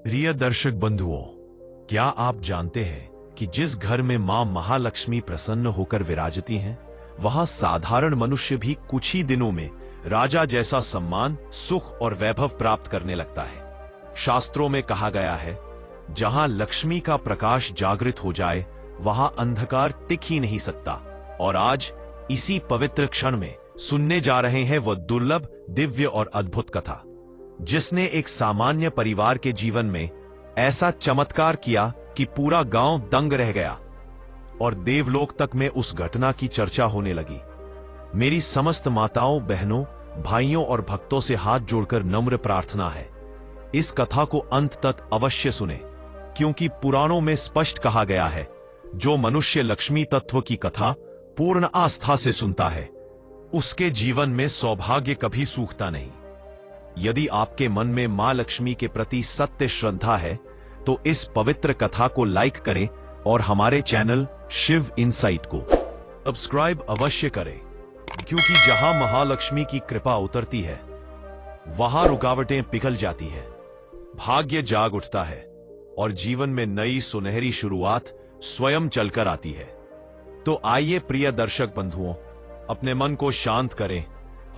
प्रिय दर्शक बंधुओं, क्या आप जानते हैं कि जिस घर में मां महालक्ष्मी प्रसन्न होकर विराजती हैं, वहां साधारण मनुष्य भी कुछ ही दिनों में राजा जैसा सम्मान, सुख और वैभव प्राप्त करने लगता है। शास्त्रों में कहा गया है, जहां लक्ष्मी का प्रकाश जागृत हो जाए, वहां अंधकार टिक ही नहीं सकता। और आज इसी पवित्र क्षण में सुनने जा रहे हैं वह दुर्लभ, दिव्य और अद्भुत कथा, जिसने एक सामान्य परिवार के जीवन में ऐसा चमत्कार किया कि पूरा गांव दंग रह गया और देवलोक तक में उस घटना की चर्चा होने लगी। मेरी समस्त माताओं, बहनों, भाइयों और भक्तों से हाथ जोड़कर नम्र प्रार्थना है, इस कथा को अंत तक अवश्य सुने, क्योंकि पुराणों में स्पष्ट कहा गया है, जो मनुष्य लक्ष्मी तत्व की कथा पूर्ण आस्था से सुनता है, उसके जीवन में सौभाग्य कभी सूखता नहीं। यदि आपके मन में मां लक्ष्मी के प्रति सत्य श्रद्धा है, तो इस पवित्र कथा को लाइक करें और हमारे चैनल शिव इनसाइट को सब्सक्राइब अवश्य करें, क्योंकि जहां महालक्ष्मी की कृपा उतरती है, वहां रुकावटें पिघल जाती है, भाग्य जाग उठता है और जीवन में नई सुनहरी शुरुआत स्वयं चलकर आती है। तो आइए प्रिय दर्शक बंधुओं, अपने मन को शांत करें,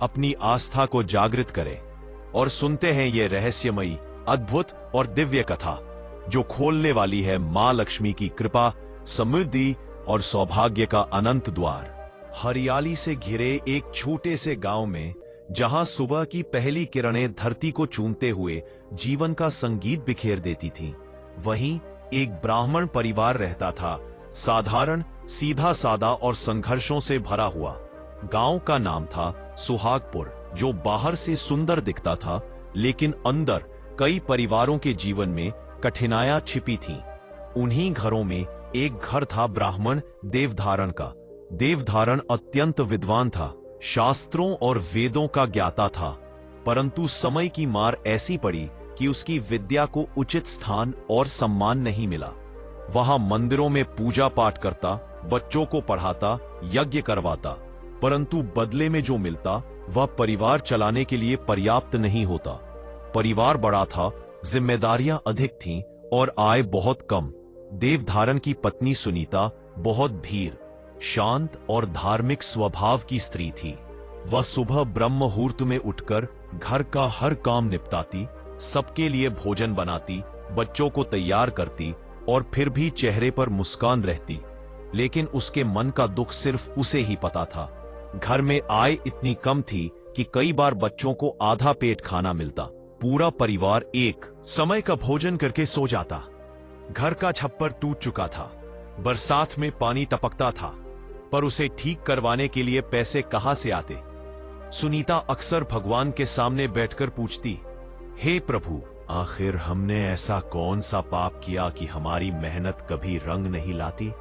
अपनी आस्था को जागृत करें और सुनते हैं ये रहस्यमयी, अद्भुत और दिव्य कथा, जो खोलने वाली है मां लक्ष्मी की कृपा, समृद्धि और सौभाग्य का अनंत द्वार। हरियाली से घिरे एक छोटे से गांव में, जहां सुबह की पहली किरणें धरती को चूमते हुए जीवन का संगीत बिखेर देती थीं, वहीं एक ब्राह्मण परिवार रहता था, साधारण, सीधा सादा और संघर्षों से भरा हुआ। गांव का नाम था सुहागपुर, जो बाहर से सुंदर दिखता था, लेकिन अंदर कई परिवारों के जीवन में कठिनाइयां छिपी थीं। उन्हीं घरों में एक घर था ब्राह्मण देवधारण का। देवधारण अत्यंत विद्वान था, शास्त्रों और वेदों का ज्ञाता था, परंतु समय की मार ऐसी पड़ी कि उसकी विद्या को उचित स्थान और सम्मान नहीं मिला। वहां मंदिरों में पूजा पाठ करता, बच्चों को पढ़ाता, यज्ञ करवाता, परंतु बदले में जो मिलता वह परिवार चलाने के लिए पर्याप्त नहीं होता। परिवार बड़ा था, जिम्मेदारियां अधिक थीं और आय बहुत कम। देवधारण की पत्नी सुनीता बहुत धीर, शांत और धार्मिक स्वभाव की स्त्री थी। वह सुबह ब्रह्म मुहूर्त में उठकर घर का हर काम निपटाती, सबके लिए भोजन बनाती, बच्चों को तैयार करती और फिर भी चेहरे पर मुस्कान रहती। लेकिन उसके मन का दुख सिर्फ उसे ही पता था। घर में आय इतनी कम थी कि कई बार बच्चों को आधा पेट खाना मिलता। पूरा परिवार एक समय का भोजन करके सो जाता। घर का छप्पर टूट चुका था, बरसात में पानी टपकता था, पर उसे ठीक करवाने के लिए पैसे कहां से आते? सुनीता अक्सर भगवान के सामने बैठकर पूछती, हे प्रभु, आखिर हमने ऐसा कौन सा पाप किया कि हमारी मेहनत कभी रंग नहीं लाती?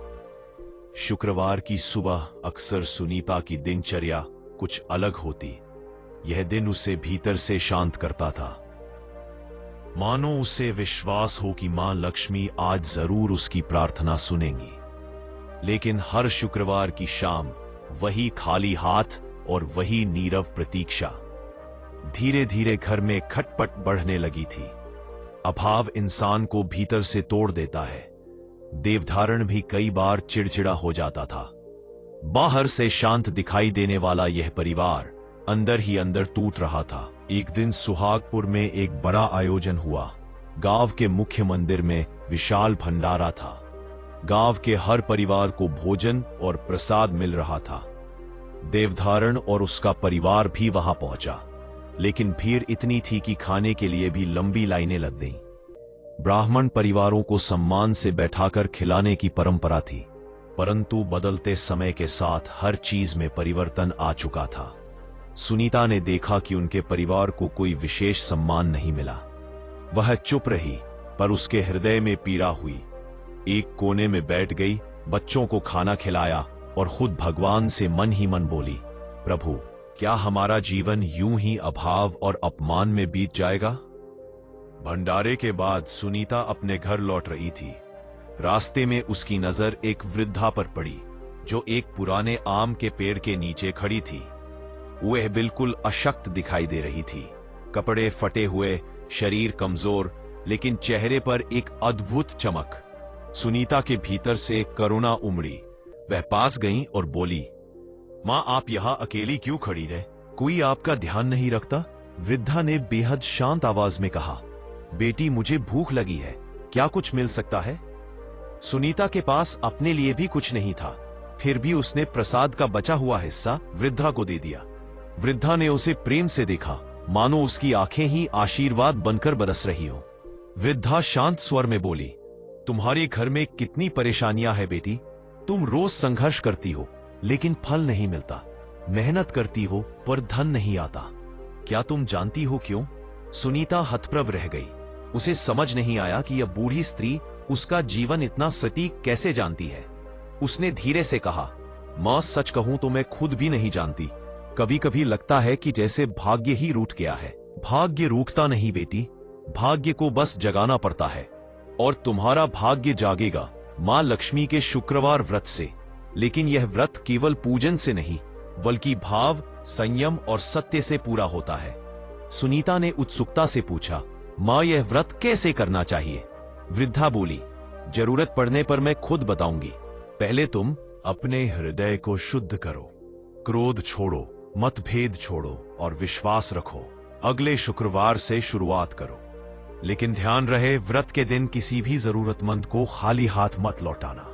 शुक्रवार की सुबह अक्सर सुनीता की दिनचर्या कुछ अलग होती। यह दिन उसे भीतर से शांत करता था, मानो उसे विश्वास हो कि मां लक्ष्मी आज जरूर उसकी प्रार्थना सुनेंगी। लेकिन हर शुक्रवार की शाम वही खाली हाथ और वही नीरव प्रतीक्षा। धीरे धीरे घर में खटपट बढ़ने लगी थी। अभाव इंसान को भीतर से तोड़ देता है। देवधारण भी कई बार चिड़चिड़ा हो जाता था। बाहर से शांत दिखाई देने वाला यह परिवार अंदर ही अंदर टूट रहा था। एक दिन सुहागपुर में एक बड़ा आयोजन हुआ। गांव के मुख्य मंदिर में विशाल भंडारा था। गांव के हर परिवार को भोजन और प्रसाद मिल रहा था। देवधारण और उसका परिवार भी वहां पहुंचा, लेकिन भीड़ इतनी थी कि खाने के लिए भी लंबी लाइनें लग गईं। ब्राह्मण परिवारों को सम्मान से बैठाकर खिलाने की परंपरा थी, परंतु बदलते समय के साथ हर चीज में परिवर्तन आ चुका था। सुनीता ने देखा कि उनके परिवार को कोई विशेष सम्मान नहीं मिला। वह चुप रही, पर उसके हृदय में पीड़ा हुई। एक कोने में बैठ गई, बच्चों को खाना खिलाया और खुद भगवान से मन ही मन बोली, प्रभु, क्या हमारा जीवन यूं ही अभाव और अपमान में बीत जाएगा? भंडारे के बाद सुनीता अपने घर लौट रही थी। रास्ते में उसकी नजर एक वृद्धा पर पड़ी, जो एक पुराने आम के पेड़ के नीचे खड़ी थी। वह बिल्कुल अशक्त दिखाई दे रही थी। कपड़े फटे हुए, शरीर कमजोर, लेकिन चेहरे पर एक अद्भुत चमक। सुनीता के भीतर से करुणा उमड़ी। वह पास गई और बोली, मां, आप यहां अकेली क्यों खड़ी है? कोई आपका ध्यान नहीं रखता? वृद्धा ने बेहद शांत आवाज में कहा, बेटी, मुझे भूख लगी है, क्या कुछ मिल सकता है? सुनीता के पास अपने लिए भी कुछ नहीं था, फिर भी उसने प्रसाद का बचा हुआ हिस्सा वृद्धा को दे दिया। वृद्धा ने उसे प्रेम से देखा, मानो उसकी आंखें ही आशीर्वाद बनकर बरस रही हो। वृद्धा शांत स्वर में बोली, तुम्हारे घर में कितनी परेशानियां हैं बेटी। तुम रोज संघर्ष करती हो लेकिन फल नहीं मिलता, मेहनत करती हो पर धन नहीं आता। क्या तुम जानती हो क्यों? सुनीता हतप्रभ रह गई। उसे समझ नहीं आया कि यह बूढ़ी स्त्री उसका जीवन इतना सटीक कैसे जानती है। उसने धीरे से कहा, मां, सच कहूं तो मैं खुद भी नहीं जानती। कभी कभी लगता है कि जैसे भाग्य ही रूठ गया है। भाग्य रूठता नहीं बेटी, भाग्य को बस जगाना पड़ता है। और तुम्हारा भाग्य जागेगा मां लक्ष्मी के शुक्रवार व्रत से। लेकिन यह व्रत केवल पूजन से नहीं, बल्कि भाव, संयम और सत्य से पूरा होता है। सुनीता ने उत्सुकता से पूछा, मां, यह व्रत कैसे करना चाहिए? वृद्धा बोली, जरूरत पड़ने पर मैं खुद बताऊंगी। पहले तुम अपने हृदय को शुद्ध करो, क्रोध छोड़ो, मतभेद छोड़ो और विश्वास रखो। अगले शुक्रवार से शुरुआत करो, लेकिन ध्यान रहे व्रत के दिन किसी भी जरूरतमंद को खाली हाथ मत लौटाना।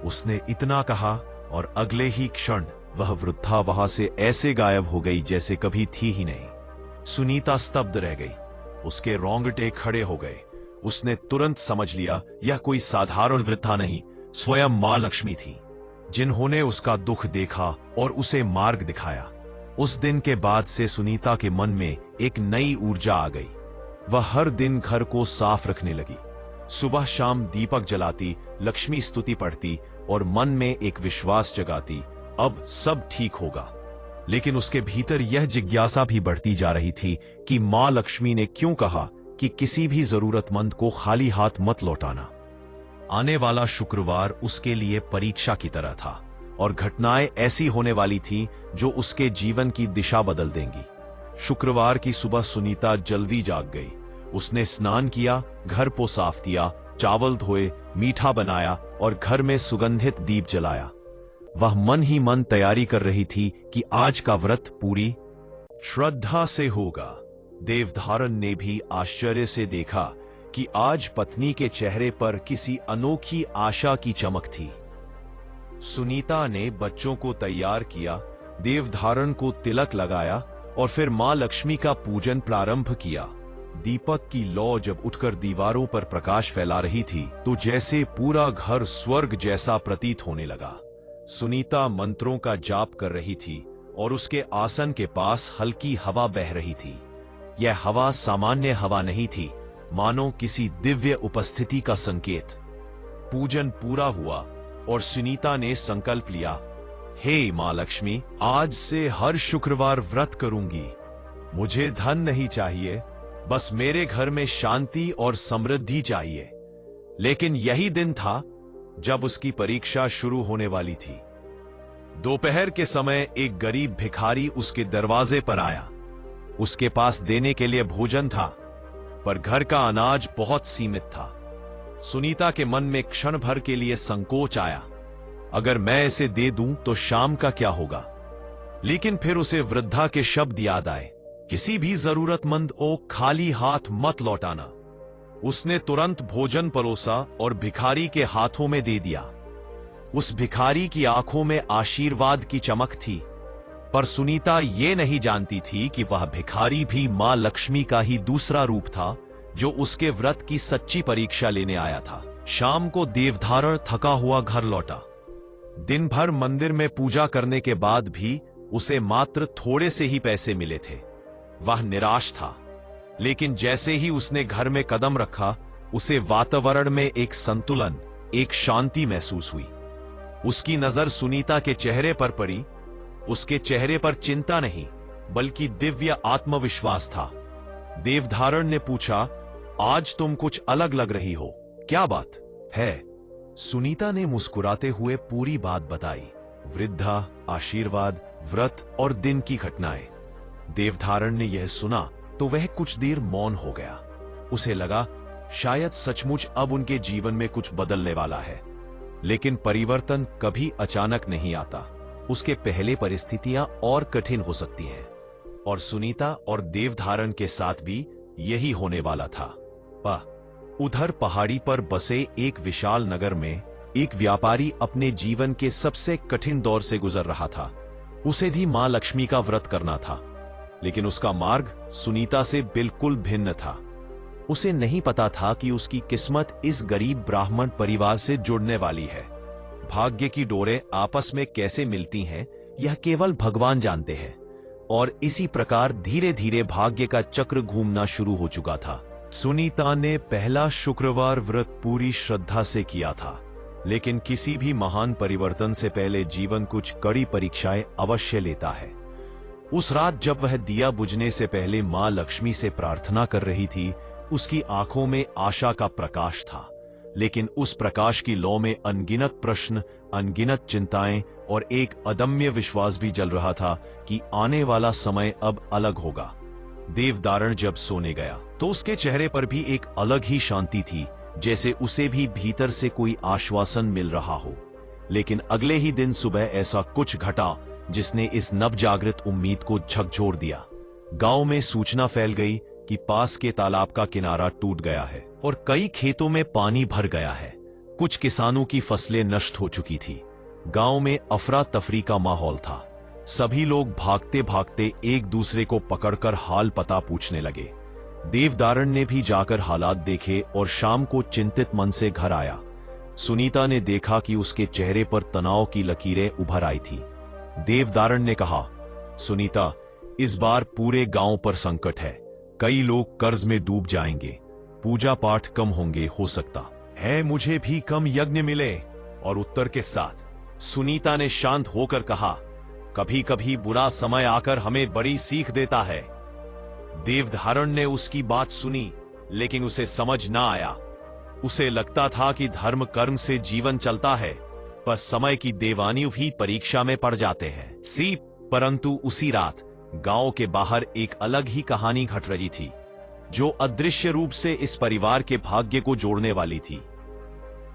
उसने इतना कहा और अगले ही क्षण वह वृद्धा वहां से ऐसे गायब हो गई जैसे कभी थी ही नहीं। सुनीता स्तब्ध रह गई, उसके रोंगटे खड़े हो गए। उसने तुरंत समझ लिया यह कोई साधारण वृद्धा नहीं, स्वयं मां लक्ष्मी थी, जिन्होंने उसका दुख देखा और उसे मार्ग दिखाया। उस दिन के बाद से सुनीता के मन में एक नई ऊर्जा आ गई। वह हर दिन घर को साफ रखने लगी, सुबह शाम दीपक जलाती, लक्ष्मी स्तुति पढ़ती और मन में एक विश्वास जगाती, अब सब ठीक होगा। लेकिन उसके भीतर यह जिज्ञासा भी बढ़ती जा रही थी कि मां लक्ष्मी ने क्यों कहा कि किसी भी जरूरतमंद को खाली हाथ मत लौटाना। आने वाला शुक्रवार उसके लिए परीक्षा की तरह था और घटनाएं ऐसी होने वाली थीं जो उसके जीवन की दिशा बदल देंगी। शुक्रवार की सुबह सुनीता जल्दी जाग गई। उसने स्नान किया, घर को साफ किया, चावल धोए, मीठा बनाया और घर में सुगंधित दीप जलाया। वह मन ही मन तैयारी कर रही थी कि आज का व्रत पूरी श्रद्धा से होगा। देवधारण ने भी आश्चर्य से देखा कि आज पत्नी के चेहरे पर किसी अनोखी आशा की चमक थी। सुनीता ने बच्चों को तैयार किया, देवधारण को तिलक लगाया और फिर मां लक्ष्मी का पूजन प्रारंभ किया। दीपक की लौ जब उठकर दीवारों पर प्रकाश फैला रही थी तो जैसे पूरा घर स्वर्ग जैसा प्रतीत होने लगा। सुनीता मंत्रों का जाप कर रही थी और उसके आसन के पास हल्की हवा बह रही थी। यह हवा सामान्य हवा नहीं थी, मानो किसी दिव्य उपस्थिति का संकेत। पूजन पूरा हुआ और सुनीता ने संकल्प लिया, हे मां लक्ष्मी, आज से हर शुक्रवार व्रत करूंगी। मुझे धन नहीं चाहिए, बस मेरे घर में शांति और समृद्धि चाहिए। लेकिन यही दिन था जब उसकी परीक्षा शुरू होने वाली थी। दोपहर के समय एक गरीब भिखारी उसके दरवाजे पर आया। उसके पास देने के लिए भोजन था, पर घर का अनाज बहुत सीमित था। सुनीता के मन में क्षण भर के लिए संकोच आया, अगर मैं इसे दे दूं तो शाम का क्या होगा। लेकिन फिर उसे वृद्धा के शब्द याद आए, किसी भी जरूरतमंद को खाली हाथ मत लौटाना। उसने तुरंत भोजन परोसा और भिखारी के हाथों में दे दिया। उस भिखारी की आंखों में आशीर्वाद की चमक थी, पर सुनीता ये नहीं जानती थी कि वह भिखारी भी मां लक्ष्मी का ही दूसरा रूप था, जो उसके व्रत की सच्ची परीक्षा लेने आया था। शाम को देवधारण थका हुआ घर लौटा। दिन भर मंदिर में पूजा करने के बाद भी उसे मात्र थोड़े से ही पैसे मिले थे। वह निराश था, लेकिन जैसे ही उसने घर में कदम रखा, उसे वातावरण में एक संतुलन, एक शांति महसूस हुई। उसकी नजर सुनीता के चेहरे पर पड़ी। उसके चेहरे पर चिंता नहीं, बल्कि दिव्य आत्मविश्वास था। देवधारण ने पूछा, आज तुम कुछ अलग लग रही हो, क्या बात है? सुनीता ने मुस्कुराते हुए पूरी बात बताई, वृद्धा, आशीर्वाद, व्रत और दिन की घटनाएं। देवधारण ने यह सुना तो वह कुछ देर मौन हो गया। उसे लगा शायद सचमुच अब उनके जीवन में कुछ बदलने वाला है। लेकिन परिवर्तन कभी अचानक नहीं आता। उसके पहले परिस्थितियां और कठिन हो सकती हैं। और सुनीता और देवधारण के साथ भी यही होने वाला था। उधर पहाड़ी पर बसे एक विशाल नगर में एक व्यापारी अपने जीवन के सबसे कठिन दौर से गुजर रहा था। उसे भी मां लक्ष्मी का व्रत करना था, लेकिन उसका मार्ग सुनीता से बिल्कुल भिन्न था। उसे नहीं पता था कि उसकी किस्मत इस गरीब ब्राह्मण परिवार से जुड़ने वाली है। भाग्य की डोरें आपस में कैसे मिलती हैं, यह केवल भगवान जानते हैं। और इसी प्रकार धीरे धीरे भाग्य का चक्र घूमना शुरू हो चुका था। सुनीता ने पहला शुक्रवार व्रत पूरी श्रद्धा से किया था, लेकिन किसी भी महान परिवर्तन से पहले जीवन कुछ कड़ी परीक्षाएं अवश्य लेता है। उस रात जब वह दिया बुझने से पहले मां लक्ष्मी से प्रार्थना कर रही थी, उसकी आंखों में आशा का प्रकाश था। लेकिन उस प्रकाश की लौ में अनगिनत प्रश्न, अनगिनत चिंताएं और एक अदम्य विश्वास भी जल रहा था कि आने वाला समय अब अलग होगा। देवधारण जब सोने गया तो उसके चेहरे पर भी एक अलग ही शांति थी, जैसे उसे भी भीतर से कोई आश्वासन मिल रहा हो। लेकिन अगले ही दिन सुबह ऐसा कुछ घटा जिसने इस नवजागृत उम्मीद को झकझोर दिया। गांव में सूचना फैल गई कि पास के तालाब का किनारा टूट गया है और कई खेतों में पानी भर गया है। कुछ किसानों की फसलें नष्ट हो चुकी थी। गांव में अफरा तफरी का माहौल था। सभी लोग भागते भागते एक दूसरे को पकड़कर हाल पता पूछने लगे। देवधारण ने भी जाकर हालात देखे और शाम को चिंतित मन से घर आया। सुनीता ने देखा कि उसके चेहरे पर तनाव की लकीरें उभर आई थी। देवधारण ने कहा, सुनीता, इस बार पूरे गांव पर संकट है। कई लोग कर्ज में डूब जाएंगे, पूजा पाठ कम होंगे, हो सकता है मुझे भी कम यज्ञ मिले। और उत्तर के साथ सुनीता ने शांत होकर कहा, कभी कभी बुरा समय आकर हमें बड़ी सीख देता है। देवधारण ने उसकी बात सुनी, लेकिन उसे समझ ना आया। उसे लगता था कि धर्म कर्म से जीवन चलता है, पर समय की देवानी भी परीक्षा में पड़ जाते हैं। परंतु उसी रात गांव के बाहर एक अलग ही कहानी घट रही थी, जो अदृश्य रूप से इस परिवार के भाग्य को जोड़ने वाली थी।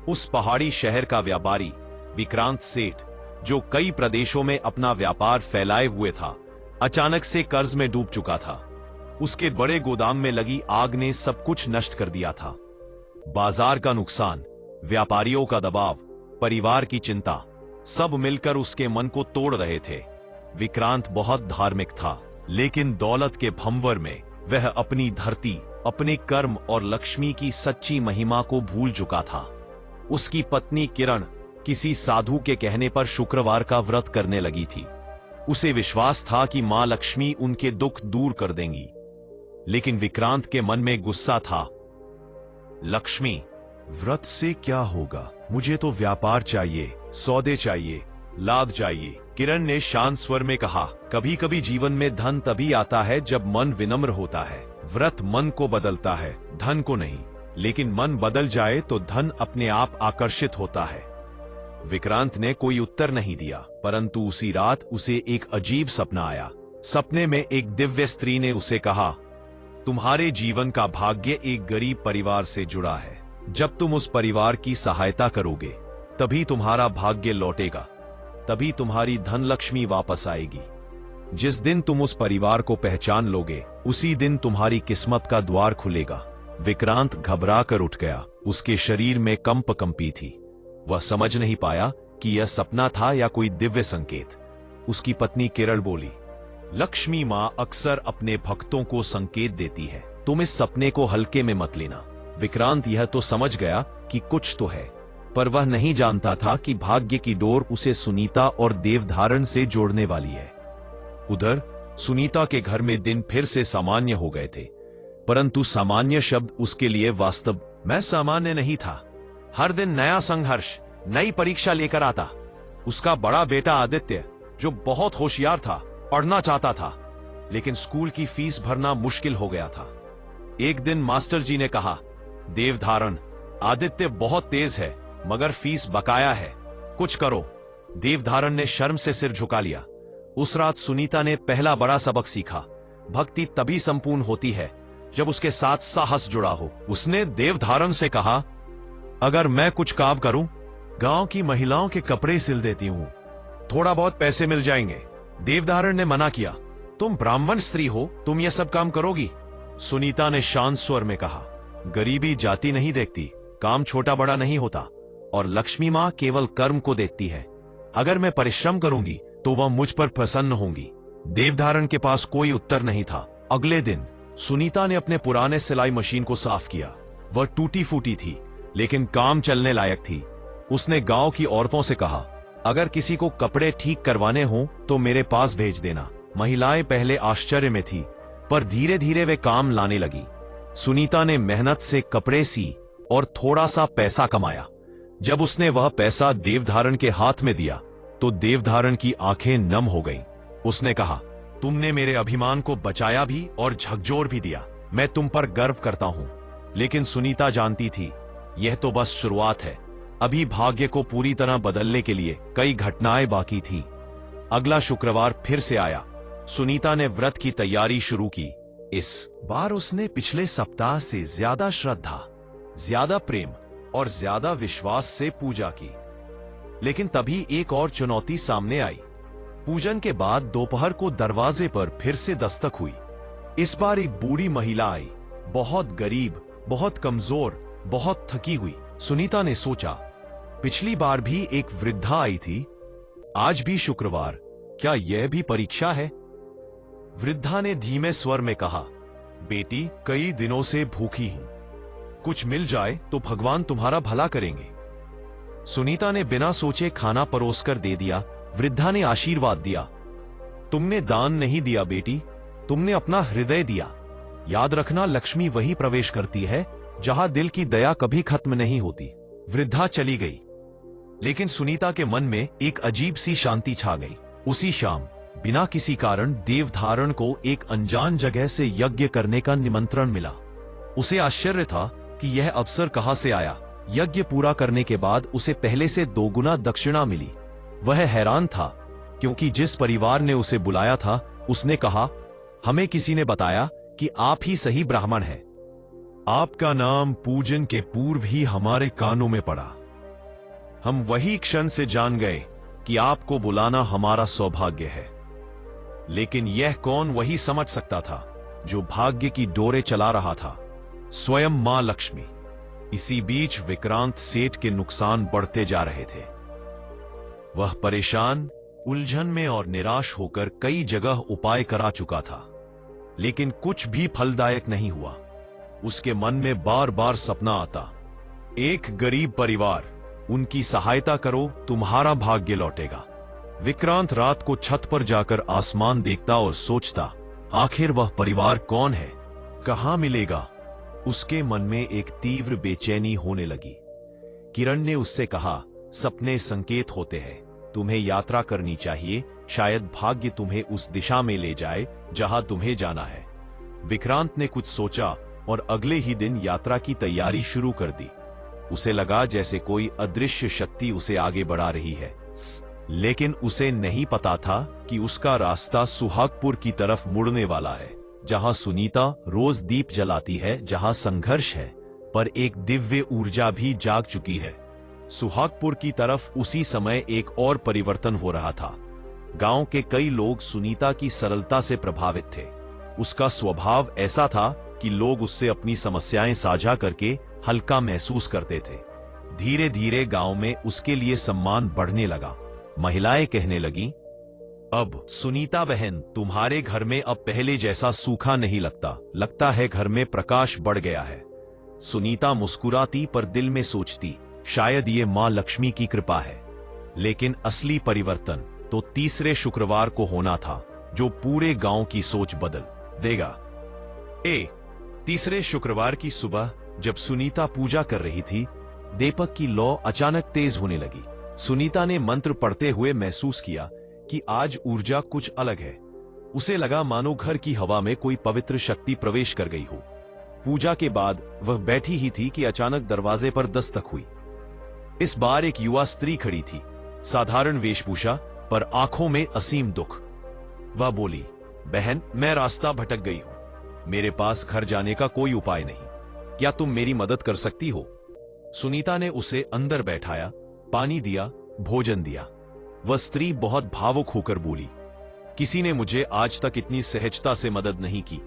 उस पहाड़ी शहर का व्यापारी विक्रांत सेठ, जो कई प्रदेशों में अपना व्यापार फैलाए हुए था, अचानक से कर्ज में डूब चुका था। उसके बड़े गोदाम में लगी आग ने सब कुछ नष्ट कर दिया था। बाजार का नुकसान, व्यापारियों का दबाव, परिवार की चिंता, सब मिलकर उसके मन को तोड़ रहे थे। विक्रांत बहुत धार्मिक था, लेकिन दौलत के भंवर में वह अपनी धरती, अपने कर्म और लक्ष्मी की सच्ची महिमा को भूल चुका था। उसकी पत्नी किरण किसी साधु के कहने पर शुक्रवार का व्रत करने लगी थी। उसे विश्वास था कि मां लक्ष्मी उनके दुख दूर कर देंगी। लेकिन विक्रांत के मन में गुस्सा था। लक्ष्मी, व्रत से क्या होगा? मुझे तो व्यापार चाहिए, सौदे चाहिए, लाभ चाहिए। किरण ने शांत स्वर में कहा, कभी कभी जीवन में धन तभी आता है जब मन विनम्र होता है। व्रत मन को बदलता है, धन को नहीं। लेकिन मन बदल जाए तो धन अपने आप आकर्षित होता है। विक्रांत ने कोई उत्तर नहीं दिया, परंतु उसी रात उसे एक अजीब सपना आया। सपने में एक दिव्य स्त्री ने उसे कहा, तुम्हारे जीवन का भाग्य एक गरीब परिवार से जुड़ा है। जब तुम उस परिवार की सहायता करोगे, तभी तुम्हारा भाग्य लौटेगा, तभी तुम्हारी धन लक्ष्मी वापस आएगी। जिस दिन तुम उस परिवार को पहचान लोगे, उसी दिन तुम्हारी किस्मत का द्वार खुलेगा। विक्रांत घबरा कर उठ गया। उसके शरीर में कंप कंपी थी। वह समझ नहीं पाया कि यह सपना था या कोई दिव्य संकेत। उसकी पत्नी किरण बोली, लक्ष्मी मां अक्सर अपने भक्तों को संकेत देती है, तुम इस सपने को हल्के में मत लेना। विक्रांत यह तो समझ गया कि कुछ तो है, पर वह नहीं जानता था कि भाग्य की डोर उसे सुनीता और देवधारण से जोड़ने वाली है। उधर सुनीता के घर में दिन फिर से सामान्य हो गए थे, परंतु सामान्य शब्द उसके लिए वास्तव में सामान्य नहीं था। हर दिन नया संघर्ष, नई परीक्षा लेकर आता। उसका बड़ा बेटा आदित्य, जो बहुत होशियार था, पढ़ना चाहता था, लेकिन स्कूल की फीस भरना मुश्किल हो गया था। एक दिन मास्टर जी ने कहा, देवधारण, आदित्य बहुत तेज है, मगर फीस बकाया है, कुछ करो। देवधारण ने शर्म से सिर झुका लिया। उस रात सुनीता ने पहला बड़ा सबक सीखा। भक्ति तभी संपूर्ण होती है जब उसके साथ साहस जुड़ा हो। उसने देवधारण से कहा, अगर मैं कुछ काम करूं, गांव की महिलाओं के कपड़े सिल देती हूं, थोड़ा बहुत पैसे मिल जाएंगे। देवधारण ने मना किया, तुम ब्राह्मण स्त्री हो, तुम यह सब काम करोगी? सुनीता ने शांत स्वर में कहा, गरीबी जाति नहीं देखती, काम छोटा बड़ा नहीं होता, और लक्ष्मी मां केवल कर्म को देखती है। अगर मैं परिश्रम करूंगी तो वह मुझ पर प्रसन्न होंगी। देवधारण के पास कोई उत्तर नहीं था। अगले दिन सुनीता ने अपने पुराने सिलाई मशीन को साफ किया। वह टूटी फूटी थी, लेकिन काम चलने लायक थी। उसने गांव की औरतों से कहा, अगर किसी को कपड़े ठीक करवाने हों तो मेरे पास भेज देना। महिलाएं पहले आश्चर्य में थी, पर धीरे धीरे वे काम लाने लगी। सुनीता ने मेहनत से कपड़े सी और थोड़ा सा पैसा कमाया। जब उसने वह पैसा देवधारण के हाथ में दिया तो देवधारण की आंखें नम हो गईं। उसने कहा, तुमने मेरे अभिमान को बचाया भी और झकझोर भी दिया। मैं तुम पर गर्व करता हूं। लेकिन सुनीता जानती थी, यह तो बस शुरुआत है। अभी भाग्य को पूरी तरह बदलने के लिए कई घटनाएं बाकी थी। अगला शुक्रवार फिर से आया। सुनीता ने व्रत की तैयारी शुरू की। इस बार उसने पिछले सप्ताह से ज्यादा श्रद्धा, ज्यादा प्रेम और ज्यादा विश्वास से पूजा की। लेकिन तभी एक और चुनौती सामने आई। पूजन के बाद दोपहर को दरवाजे पर फिर से दस्तक हुई। इस बार एक बूढ़ी महिला आई, बहुत गरीब, बहुत कमजोर, बहुत थकी हुई। सुनीता ने सोचा, पिछली बार भी एक वृद्धा आई थी, आज भी शुक्रवार, क्या यह भी परीक्षा है? वृद्धा ने धीमे स्वर में कहा, बेटी, कई दिनों से भूखी हूं, कुछ मिल जाए तो भगवान तुम्हारा भला करेंगे। सुनीता ने बिना सोचे खाना परोसकर दे दिया। वृद्धा ने आशीर्वाद दिया, तुमने दान नहीं दिया बेटी, तुमने अपना हृदय दिया। याद रखना, लक्ष्मी वही प्रवेश करती है जहां दिल की दया कभी खत्म नहीं होती। वृद्धा चली गई, लेकिन सुनीता के मन में एक अजीब सी शांति छा गई। उसी शाम बिना किसी कारण देवधारण को एक अनजान जगह से यज्ञ करने का निमंत्रण मिला। उसे आश्चर्य था कि यह अवसर कहां से आया। यज्ञ पूरा करने के बाद उसे पहले से 2 गुना दक्षिणा मिली। वह हैरान था, क्योंकि जिस परिवार ने उसे बुलाया था उसने कहा, हमें किसी ने बताया कि आप ही सही ब्राह्मण हैं। आपका नाम पूजन के पूर्व ही हमारे कानों में पड़ा। हम वही क्षण से जान गए कि आपको बुलाना हमारा सौभाग्य है। लेकिन यह कौन वही समझ सकता था जो भाग्य की डोरे चला रहा था? स्वयं मां लक्ष्मी। इसी बीच विक्रांत सेठ के नुकसान बढ़ते जा रहे थे। वह परेशान, उलझन में और निराश होकर कई जगह उपाय करा चुका था, लेकिन कुछ भी फलदायक नहीं हुआ। उसके मन में बार बार सपना आता, एक गरीब परिवार, उनकी सहायता करो, तुम्हारा भाग्य लौटेगा। विक्रांत रात को छत पर जाकर आसमान देखता और सोचता, आखिर वह परिवार कौन है, कहां मिलेगा? उसके मन में एक तीव्र बेचैनी होने लगी। किरण ने उससे कहा, सपने संकेत होते हैं, तुम्हें यात्रा करनी चाहिए, शायद भाग्य तुम्हें उस दिशा में ले जाए जहां तुम्हें जाना है। विक्रांत ने कुछ सोचा और अगले ही दिन यात्रा की तैयारी शुरू कर दी। उसे लगा जैसे कोई अदृश्य शक्ति उसे आगे बढ़ा रही है, लेकिन उसे नहीं पता था कि उसका रास्ता सुहागपुर की तरफ मुड़ने वाला है, जहां सुनीता रोज दीप जलाती है, जहां संघर्ष है, पर एक दिव्य ऊर्जा भी जाग चुकी है। सुहागपुर की तरफ उसी समय एक और परिवर्तन हो रहा था। गांव के कई लोग सुनीता की सरलता से प्रभावित थे। उसका स्वभाव ऐसा था कि लोग उससे अपनी समस्याएं साझा करके हल्का महसूस करते थे। धीरे धीरे गांव में उसके लिए सम्मान बढ़ने लगा। महिलाएं कहने लगीं, अब सुनीता बहन, तुम्हारे घर में अब पहले जैसा सूखा नहीं लगता, लगता है घर में प्रकाश बढ़ गया है। सुनीता मुस्कुराती पर दिल में सोचती, शायद ये मां लक्ष्मी की कृपा है। लेकिन असली परिवर्तन तो तीसरे शुक्रवार को होना था, जो पूरे गांव की सोच बदल देगा। तीसरे शुक्रवार की सुबह जब सुनीता पूजा कर रही थी, दीपक की लौ अचानक तेज होने लगी। सुनीता ने मंत्र पढ़ते हुए महसूस किया कि आज ऊर्जा कुछ अलग है। उसे लगा मानो घर की हवा में कोई पवित्र शक्ति प्रवेश कर गई हो। पूजा के बाद वह बैठी ही थी कि अचानक दरवाजे पर दस्तक हुई। इस बार एक युवा स्त्री खड़ी थी, साधारण वेशभूषा पर आंखों में असीम दुख। वह बोली, बहन, मैं रास्ता भटक गई हूं। मेरे पास घर जाने का कोई उपाय नहीं, क्या तुम मेरी मदद कर सकती हो? सुनीता ने उसे अंदर बैठाया, पानी दिया, भोजन दिया। वह स्त्री बहुत भावुक होकर बोली, किसी ने मुझे आज तक इतनी सहजता से मदद नहीं की।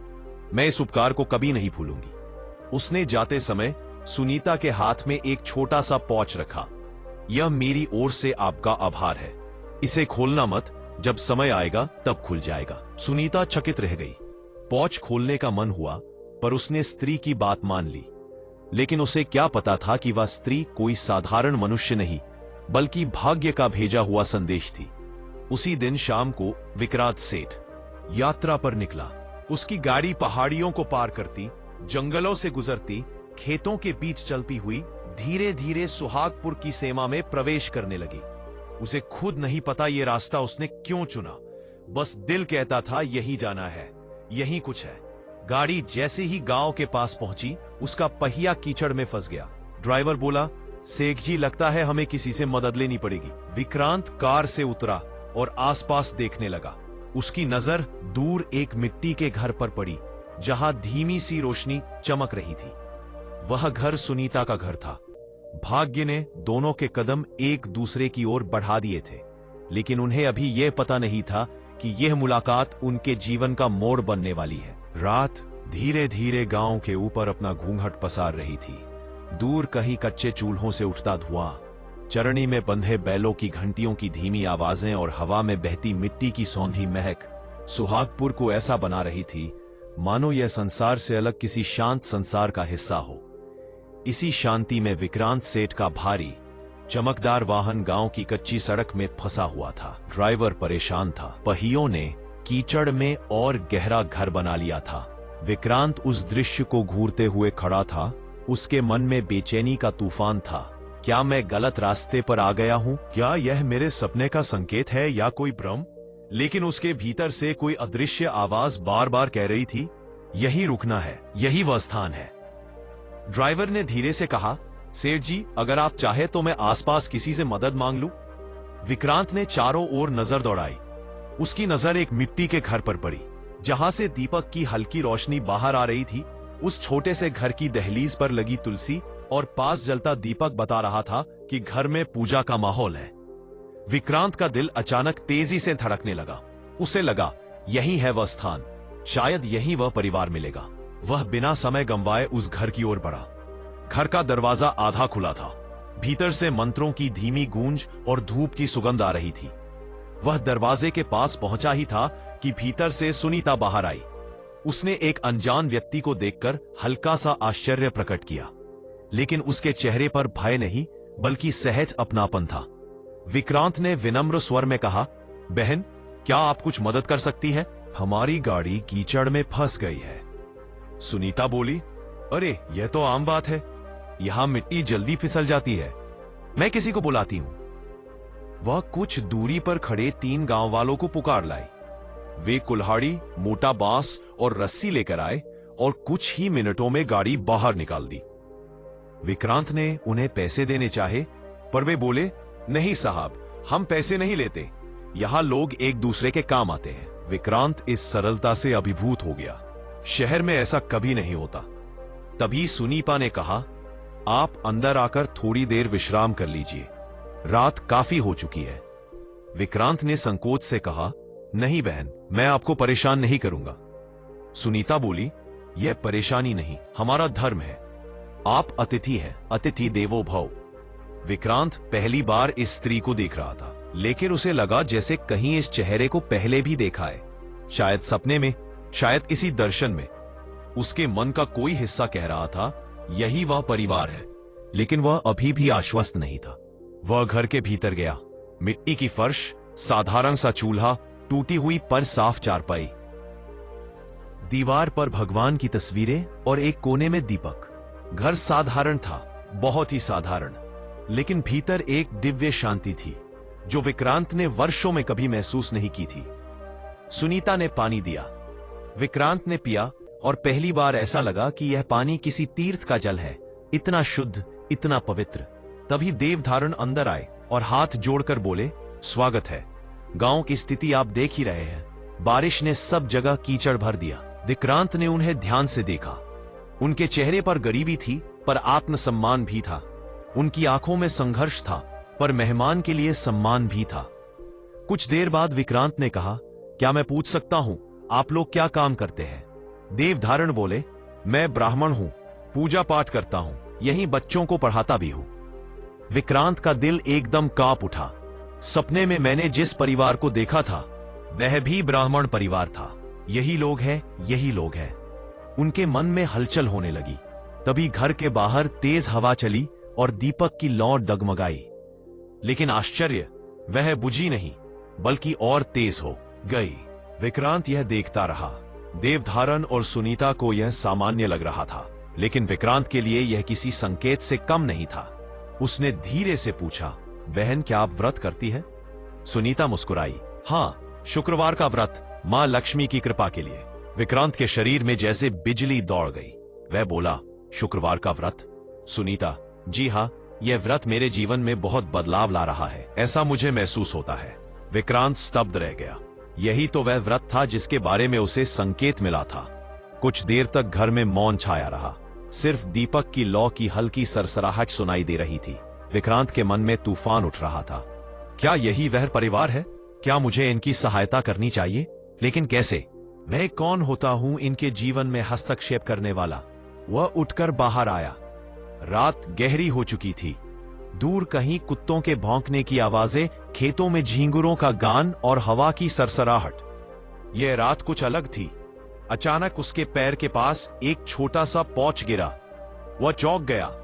मैं इस उपकार को कभी नहीं भूलूंगी। उसने जाते समय सुनीता के हाथ में एक छोटा सा पॉच रखा। यह मेरी ओर से आपका आभार है। इसे खोलना मत, जब समय आएगा तब खुल जाएगा। सुनीता चकित रह गई। पॉच खोलने का मन हुआ, पर उसने स्त्री की बात मान ली। लेकिन उसे क्या पता था कि वह स्त्री कोई साधारण मनुष्य नहीं, बल्कि भाग्य का भेजा हुआ संदेश थी। उसी दिन शाम को विक्रांत सेठ यात्रा पर निकला। उसकी गाड़ी पहाड़ियों को पार करती, जंगलों से गुजरती, खेतों के बीच चलती हुई धीरे धीरे सुहागपुर की सीमा में प्रवेश करने लगी। उसे खुद नहीं पता ये रास्ता उसने क्यों चुना, बस दिल कहता था यही जाना है, यही कुछ है। गाड़ी जैसे ही गांव के पास पहुंची, उसका पहिया कीचड़ में फंस गया। ड्राइवर बोला, सेठ जी, लगता है हमें किसी से मदद लेनी पड़ेगी। विक्रांत कार से उतरा और आसपास देखने लगा। उसकी नजर दूर एक मिट्टी के घर पर पड़ी, जहां धीमी सी रोशनी चमक रही थी। वह घर सुनीता का घर था। भाग्य ने दोनों के कदम एक दूसरे की ओर बढ़ा दिए थे, लेकिन उन्हें अभी यह पता नहीं था कि यह मुलाकात उनके जीवन का मोड़ बनने वाली है। रात धीरे धीरे गांव के ऊपर अपना घूंघट पसार रही थी। दूर कहीं कच्चे चूल्हों से उठता धुआं, चरणी में बंधे बैलों की घंटियों की धीमी आवाजें और हवा में बहती मिट्टी की सौंधी महक सुहागपुर को ऐसा बना रही थी मानो यह संसार से अलग किसी शांत संसार का हिस्सा हो। इसी शांति में विक्रांत सेठ का भारी चमकदार वाहन गांव की कच्ची सड़क में फंसा हुआ था। ड्राइवर परेशान था। पहियों ने कीचड़ में और गहरा घर बना लिया था। विक्रांत उस दृश्य को घूरते हुए खड़ा था। उसके मन में बेचैनी का तूफान था। क्या मैं गलत रास्ते पर आ गया हूं? क्या यह मेरे सपने का संकेत है या कोई भ्रम? लेकिन उसके भीतर से कोई अदृश्य आवाज बार बार कह रही थी, यही रुकना है, यही वह स्थान है। ड्राइवर ने धीरे से कहा, सेठ जी, अगर आप चाहे तो मैं आसपास किसी से मदद मांग लूं। विक्रांत ने चारों ओर नजर दौड़ाई। उसकी नजर एक मिट्टी के घर पर पड़ी, जहां से दीपक की हल्की रोशनी बाहर आ रही थी। उस छोटे से घर की दहलीज पर लगी तुलसी और पास जलता दीपक बता रहा था कि घर में पूजा का माहौल है। विक्रांत का दिल अचानक तेजी से धड़कने लगा। उसे लगा, यही है वह स्थान, शायद यही वह परिवार मिलेगा। वह बिना समय गंवाए उस घर की ओर बढ़ा। घर का दरवाजा आधा खुला था। भीतर से मंत्रों की धीमी गूंज और धूप की सुगंध आ रही थी। वह दरवाजे के पास पहुंचा ही था कि भीतर से सुनीता बाहर आई। उसने एक अनजान व्यक्ति को देखकर हल्का सा आश्चर्य प्रकट किया, लेकिन उसके चेहरे पर भय नहीं, बल्कि सहज अपनापन था। विक्रांत ने विनम्र स्वर में कहा, बहन, क्या आप कुछ मदद कर सकती है? हमारी गाड़ी कीचड़ में फंस गई है। सुनीता बोली, अरे यह तो आम बात है, यहां मिट्टी जल्दी फिसल जाती है, मैं किसी को बुलाती हूं। वह कुछ दूरी पर खड़े 3 गांव वालों को पुकार लाई। वे कुल्हाड़ी, मोटा बांस और रस्सी लेकर आए और कुछ ही मिनटों में गाड़ी बाहर निकाल दी। विक्रांत ने उन्हें पैसे देने चाहे, पर वे बोले, नहीं साहब, हम पैसे नहीं लेते, यहां लोग एक दूसरे के काम आते हैं। विक्रांत इस सरलता से अभिभूत हो गया। शहर में ऐसा कभी नहीं होता। तभी सुनीपा ने कहा, आप अंदर आकर थोड़ी देर विश्राम कर लीजिए, रात काफी हो चुकी है। विक्रांत ने संकोच से कहा, नहीं बहन, मैं आपको परेशान नहीं करूंगा। सुनीता बोली, यह परेशानी नहीं, हमारा धर्म है। आप अतिथि हैं, अतिथि देवो भव। विक्रांत पहली बार इस स्त्री को देख रहा था, लेकिन उसे लगा जैसे कहीं इस चेहरे को पहले भी देखा है, शायद सपने में, शायद किसी दर्शन में। उसके मन का कोई हिस्सा कह रहा था, यही वह परिवार है, लेकिन वह अभी भी आश्वस्त नहीं था। वह घर के भीतर गया। मिट्टी की फर्श, साधारण सा चूल्हा, टूटी हुई पर साफ चारपाई, दीवार पर भगवान की तस्वीरें और एक कोने में दीपक। घर साधारण था, बहुत ही साधारण, लेकिन भीतर एक दिव्य शांति थी जो विक्रांत ने वर्षों में कभी महसूस नहीं की थी। सुनीता ने पानी दिया। विक्रांत ने पिया और पहली बार ऐसा लगा कि यह पानी किसी तीर्थ का जल है, इतना शुद्ध, इतना पवित्र। तभी देवधारण अंदर आए और हाथ जोड़कर बोले, स्वागत है। गांव की स्थिति आप देख ही रहे हैं, बारिश ने सब जगह कीचड़ भर दिया। विक्रांत ने उन्हें ध्यान से देखा। उनके चेहरे पर गरीबी थी, पर आत्मसम्मान भी था। उनकी आंखों में संघर्ष था, पर मेहमान के लिए सम्मान भी था। कुछ देर बाद विक्रांत ने कहा, क्या मैं पूछ सकता हूं, आप लोग क्या काम करते हैं? देवधारण बोले, मैं ब्राह्मण हूं, पूजा पाठ करता हूं, यहीं बच्चों को पढ़ाता भी हूं। विक्रांत का दिल एकदम कांप उठा। सपने में मैंने जिस परिवार को देखा था, वह भी ब्राह्मण परिवार था। यही लोग हैं, यही लोग हैं। उनके मन में हलचल होने लगी। तभी घर के बाहर तेज हवा चली और दीपक की लौ डगमगाई। लेकिन आश्चर्य, वह बुझी नहीं, बल्कि और तेज हो गई। विक्रांत यह देखता रहा। देवधारण और सुनीता को यह सामान्य लग रहा था, लेकिन विक्रांत के लिए यह किसी संकेत से कम नहीं था। उसने धीरे से पूछा, बहन क्या आप व्रत करती है? सुनीता मुस्कुराई, हाँ, शुक्रवार का व्रत, मां लक्ष्मी की कृपा के लिए। विक्रांत के शरीर में जैसे बिजली दौड़ गई। वह बोला, शुक्रवार का व्रत? सुनीता, जी हाँ, यह व्रत मेरे जीवन में बहुत बदलाव ला रहा है, ऐसा मुझे महसूस होता है। विक्रांत स्तब्ध रह गया। यही तो वह व्रत था जिसके बारे में उसे संकेत मिला था। कुछ देर तक घर में मौन छाया रहा। सिर्फ दीपक की लौ की हल्की सरसराहट सुनाई दे रही थी। विक्रांत के मन में तूफान उठ रहा था। क्या यही वह परिवार है? क्या मुझे इनकी सहायता करनी चाहिए? लेकिन कैसे? मैं कौन होता हूं इनके जीवन में हस्तक्षेप करने वाला? वह उठकर बाहर आया। रात गहरी हो चुकी थी। दूर कहीं कुत्तों के भौंकने की आवाजें, खेतों में झींगुरों का गान और हवा की सरसराहट। यह रात कुछ अलग थी। अचानक उसके पैर के पास एक छोटा सा पौच गिरा। वह चौंक गया।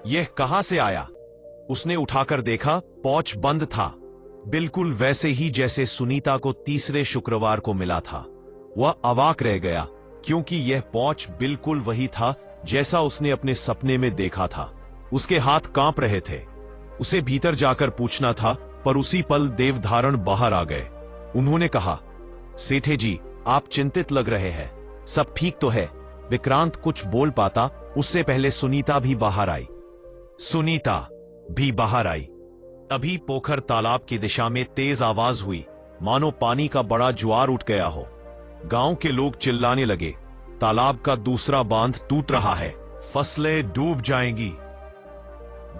यह कहां से आया? उसने उठाकर देखा, पौच बंद था, बिल्कुल वैसे ही जैसे सुनीता को तीसरे शुक्रवार को मिला था। वह अवाक रह गया, क्योंकि यह पौच बिल्कुल वही था जैसा उसने अपने सपने में देखा था। उसके हाथ कांप रहे थे। उसे भीतर जाकर पूछना था, पर उसी पल देवधारण बाहर आ गए। उन्होंने कहा, सेठे जी, आप चिंतित लग रहे हैं, सब ठीक तो है? विक्रांत कुछ बोल पाता उससे पहले सुनीता भी बाहर आई। सुनीता भी बाहर आई। अभी पोखर तालाब की दिशा में तेज आवाज हुई, मानो पानी का बड़ा ज्वार उठ गया हो। गांव के लोग चिल्लाने लगे, तालाब का दूसरा बांध टूट रहा है, फसलें डूब जाएंगी।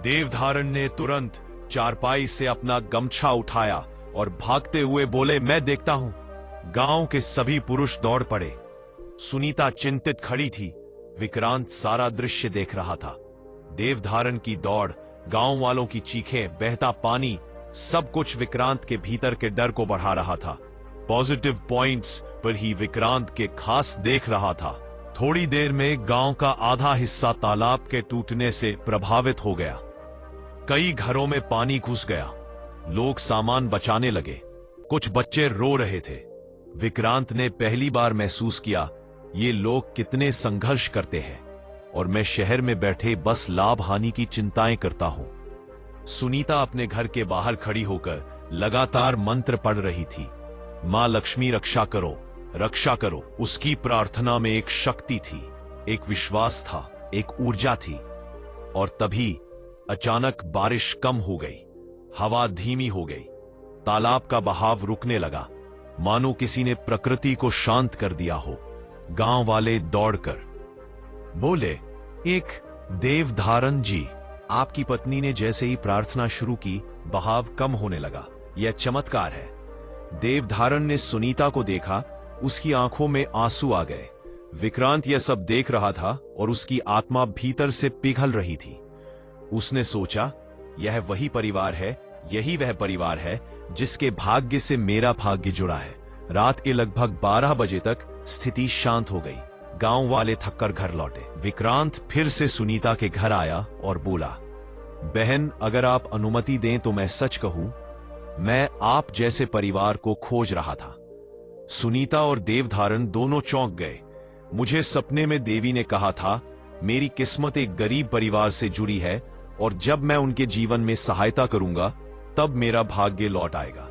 देवधारण ने तुरंत चारपाई से अपना गमछा उठाया और भागते हुए बोले, मैं देखता हूं। गांव के सभी पुरुष दौड़ पड़े। सुनीता चिंतित खड़ी थी। विक्रांत सारा दृश्य देख रहा था। देवधारण की दौड़, गांव वालों की चीखें, बहता पानी, सब कुछ विक्रांत के भीतर के डर को बढ़ा रहा था। पॉजिटिव पॉइंट्स पर ही विक्रांत के खास देख रहा था। थोड़ी देर में गांव का आधा हिस्सा तालाब के टूटने से प्रभावित हो गया। कई घरों में पानी घुस गया। लोग सामान बचाने लगे। कुछ बच्चे रो रहे थे। विक्रांत ने पहली बार महसूस किया, ये लोग कितने संघर्ष करते हैं, और मैं शहर में बैठे बस लाभ हानि की चिंताएं करता हूं। सुनीता अपने घर के बाहर खड़ी होकर लगातार मंत्र पढ़ रही थी। मां लक्ष्मी रक्षा करो, रक्षा करो। उसकी प्रार्थना में एक शक्ति थी, एक विश्वास था, एक ऊर्जा थी। और तभी अचानक बारिश कम हो गई। हवा धीमी हो गई। तालाब का बहाव रुकने लगा, मानो किसी ने प्रकृति को शांत कर दिया हो। गांव वाले दौड़कर बोले, एक देवधारण जी, आपकी पत्नी ने जैसे ही प्रार्थना शुरू की, बहाव कम होने लगा। यह चमत्कार है। देवधारण ने सुनीता को देखा। उसकी आंखों में आंसू आ गए। विक्रांत यह सब देख रहा था और उसकी आत्मा भीतर से पिघल रही थी। उसने सोचा, यह वही परिवार है, यही वह परिवार है जिसके भाग्य से मेरा भाग्य जुड़ा है। रात के लगभग 12 बजे तक स्थिति शांत हो गई। गांव वाले थककर घर लौटे। विक्रांत फिर से सुनीता के घर आया और बोला, बहन, अगर आप अनुमति दें तो मैं सच कहूं, मैं आप जैसे परिवार को खोज रहा था। सुनीता और देवधारण दोनों चौंक गए। मुझे सपने में देवी ने कहा था, मेरी किस्मत एक गरीब परिवार से जुड़ी है, और जब मैं उनके जीवन में सहायता करूंगा, तब मेरा भाग्य लौट आएगा।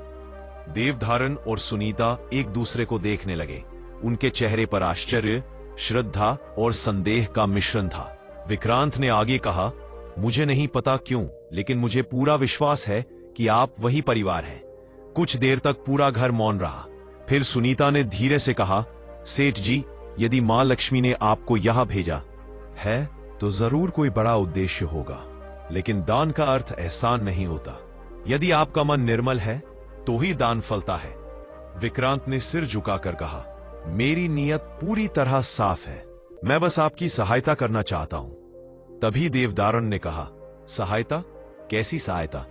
देवधारण और सुनीता एक दूसरे को देखने लगे। उनके चेहरे पर आश्चर्य, श्रद्धा और संदेह का मिश्रण था। विक्रांत ने आगे कहा, मुझे नहीं पता क्यों, लेकिन मुझे पूरा विश्वास है कि आप वही परिवार हैं। कुछ देर तक पूरा घर मौन रहा। फिर सुनीता ने धीरे से कहा, सेठ जी, यदि मां लक्ष्मी ने आपको यहां भेजा है तो जरूर कोई बड़ा उद्देश्य होगा, लेकिन दान का अर्थ एहसान नहीं होता। यदि आपका मन निर्मल है तो ही दान फलता है। विक्रांत ने सिर झुकाकर कहा, मेरी नीयत पूरी तरह साफ है, मैं बस आपकी सहायता करना चाहता हूं। तभी देवधारण ने कहा, सहायता? कैसी सहायता?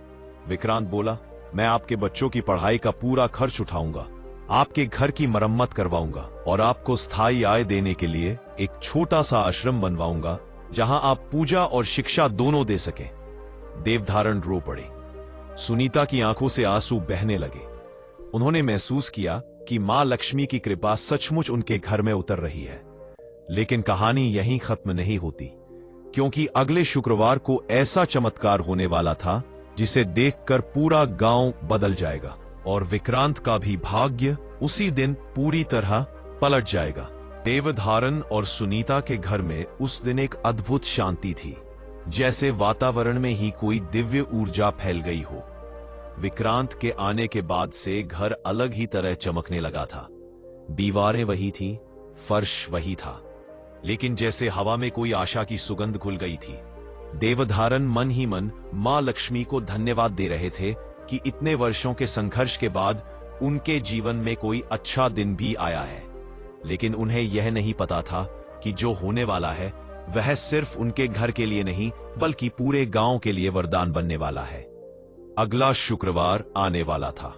विक्रांत बोला, मैं आपके बच्चों की पढ़ाई का पूरा खर्च उठाऊंगा, आपके घर की मरम्मत करवाऊंगा और आपको स्थायी आय देने के लिए एक छोटा सा आश्रम बनवाऊंगा जहां आप पूजा और शिक्षा दोनों दे सके। देवधारण रो पड़े। सुनीता की आंखों से आंसू बहने लगे। उन्होंने महसूस किया कि मां लक्ष्मी की कृपा सचमुच उनके घर में उतर रही है। लेकिन कहानी यहीं खत्म नहीं होती, क्योंकि अगले शुक्रवार को ऐसा चमत्कार होने वाला था जिसे देखकर पूरा गांव बदल जाएगा और विक्रांत का भी भाग्य उसी दिन पूरी तरह पलट जाएगा। देवधारण और सुनीता के घर में उस दिन एक अद्भुत शांति थी, जैसे वातावरण में ही कोई दिव्य ऊर्जा फैल गई हो। विक्रांत के आने के बाद से घर अलग ही तरह चमकने लगा था। दीवारें वही थी, फर्श वही था, लेकिन जैसे हवा में कोई आशा की सुगंध घुल गई थी। देवधारण मन ही मन मां लक्ष्मी को धन्यवाद दे रहे थे कि इतने वर्षों के संघर्ष के बाद उनके जीवन में कोई अच्छा दिन भी आया है। लेकिन उन्हें यह नहीं पता था कि जो होने वाला है वह सिर्फ उनके घर के लिए नहीं बल्कि पूरे गांव के लिए वरदान बनने वाला है। अगला शुक्रवार आने वाला था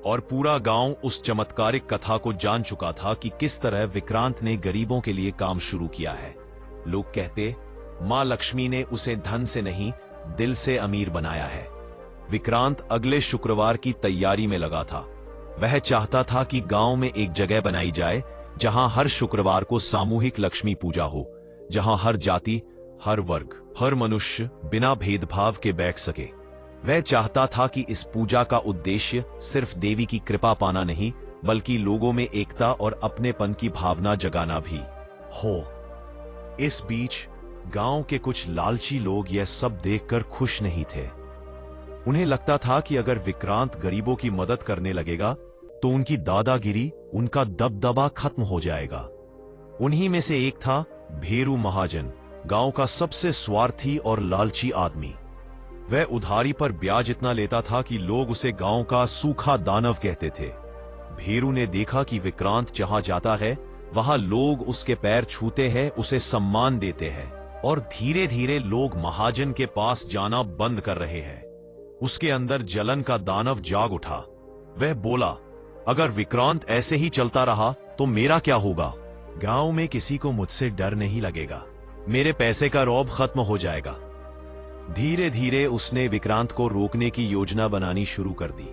और पूरा गांव उस चमत्कारिक कथा को जान चुका था कि किस तरह विक्रांत ने गरीबों के लिए काम शुरू किया है। लोग कहते, मां लक्ष्मी ने उसे धन से नहीं दिल से अमीर बनाया है। विक्रांत अगले शुक्रवार की तैयारी में लगा था। वह चाहता था कि गांव में एक जगह बनाई जाए जहां हर शुक्रवार को सामूहिक लक्ष्मी पूजा हो, जहां हर जाति, हर वर्ग, हर मनुष्य बिना भेदभाव के बैठ सके। वह चाहता था कि इस पूजा का उद्देश्य सिर्फ देवी की कृपा पाना नहीं बल्कि लोगों में एकता और अपनेपन की भावना जगाना भी हो। इस बीच गांव के कुछ लालची लोग यह सब देखकर खुश नहीं थे। उन्हें लगता था कि अगर विक्रांत गरीबों की मदद करने लगेगा तो उनकी दादागिरी, उनका दबदबा खत्म हो जाएगा। उन्हीं में से एक था भेरू महाजन, गांव का सबसे स्वार्थी और लालची आदमी। वह उधारी पर ब्याज इतना लेता था कि लोग उसे गांव का सूखा दानव कहते थे। भेरू ने देखा कि विक्रांत जहां जाता है वहां लोग उसके पैर छूते हैं, उसे सम्मान देते हैं और धीरे धीरे लोग महाजन के पास जाना बंद कर रहे हैं। उसके अंदर जलन का दानव जाग उठा। वह बोला, अगर विक्रांत ऐसे ही चलता रहा तो मेरा क्या होगा? गांव में किसी को मुझसे डर नहीं लगेगा, मेरे पैसे का रौब खत्म हो जाएगा। धीरे धीरे उसने विक्रांत को रोकने की योजना बनानी शुरू कर दी।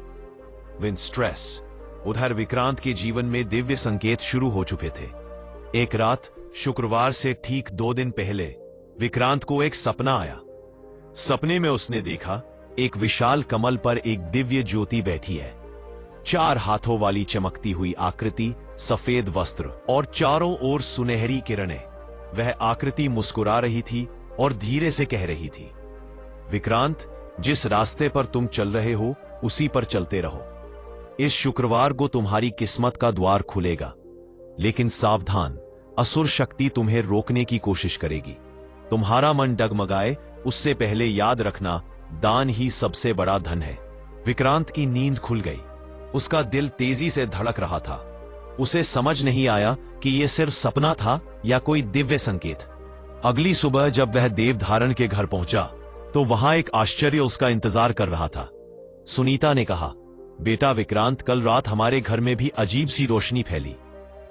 Win stress. उधर विक्रांत के जीवन में दिव्य संकेत शुरू हो चुके थे। एक रात शुक्रवार से ठीक 2 दिन पहले विक्रांत को एक सपना आया। सपने में उसने देखा एक विशाल कमल पर एक दिव्य ज्योति बैठी है। 4 हाथों वाली चमकती हुई आकृति, सफेद वस्त्र और चारों ओर सुनहरी किरणें। वह आकृति मुस्कुरा रही थी और धीरे से कह रही थी, विक्रांत, जिस रास्ते पर तुम चल रहे हो उसी पर चलते रहो। इस शुक्रवार को तुम्हारी किस्मत का द्वार खुलेगा, लेकिन सावधान, असुर शक्ति तुम्हें रोकने की कोशिश करेगी। तुम्हारा मन डगमगाए उससे पहले याद रखना, दान ही सबसे बड़ा धन है। विक्रांत की नींद खुल गई। उसका दिल तेजी से धड़क रहा था। उसे समझ नहीं आया कि यह सिर्फ सपना था या कोई दिव्य संकेत। अगली सुबह जब वह देवधारण के घर पहुंचा तो वहां एक आश्चर्य उसका इंतजार कर रहा था। सुनीता ने कहा, बेटा विक्रांत, कल रात हमारे घर में भी अजीब सी रोशनी फैली,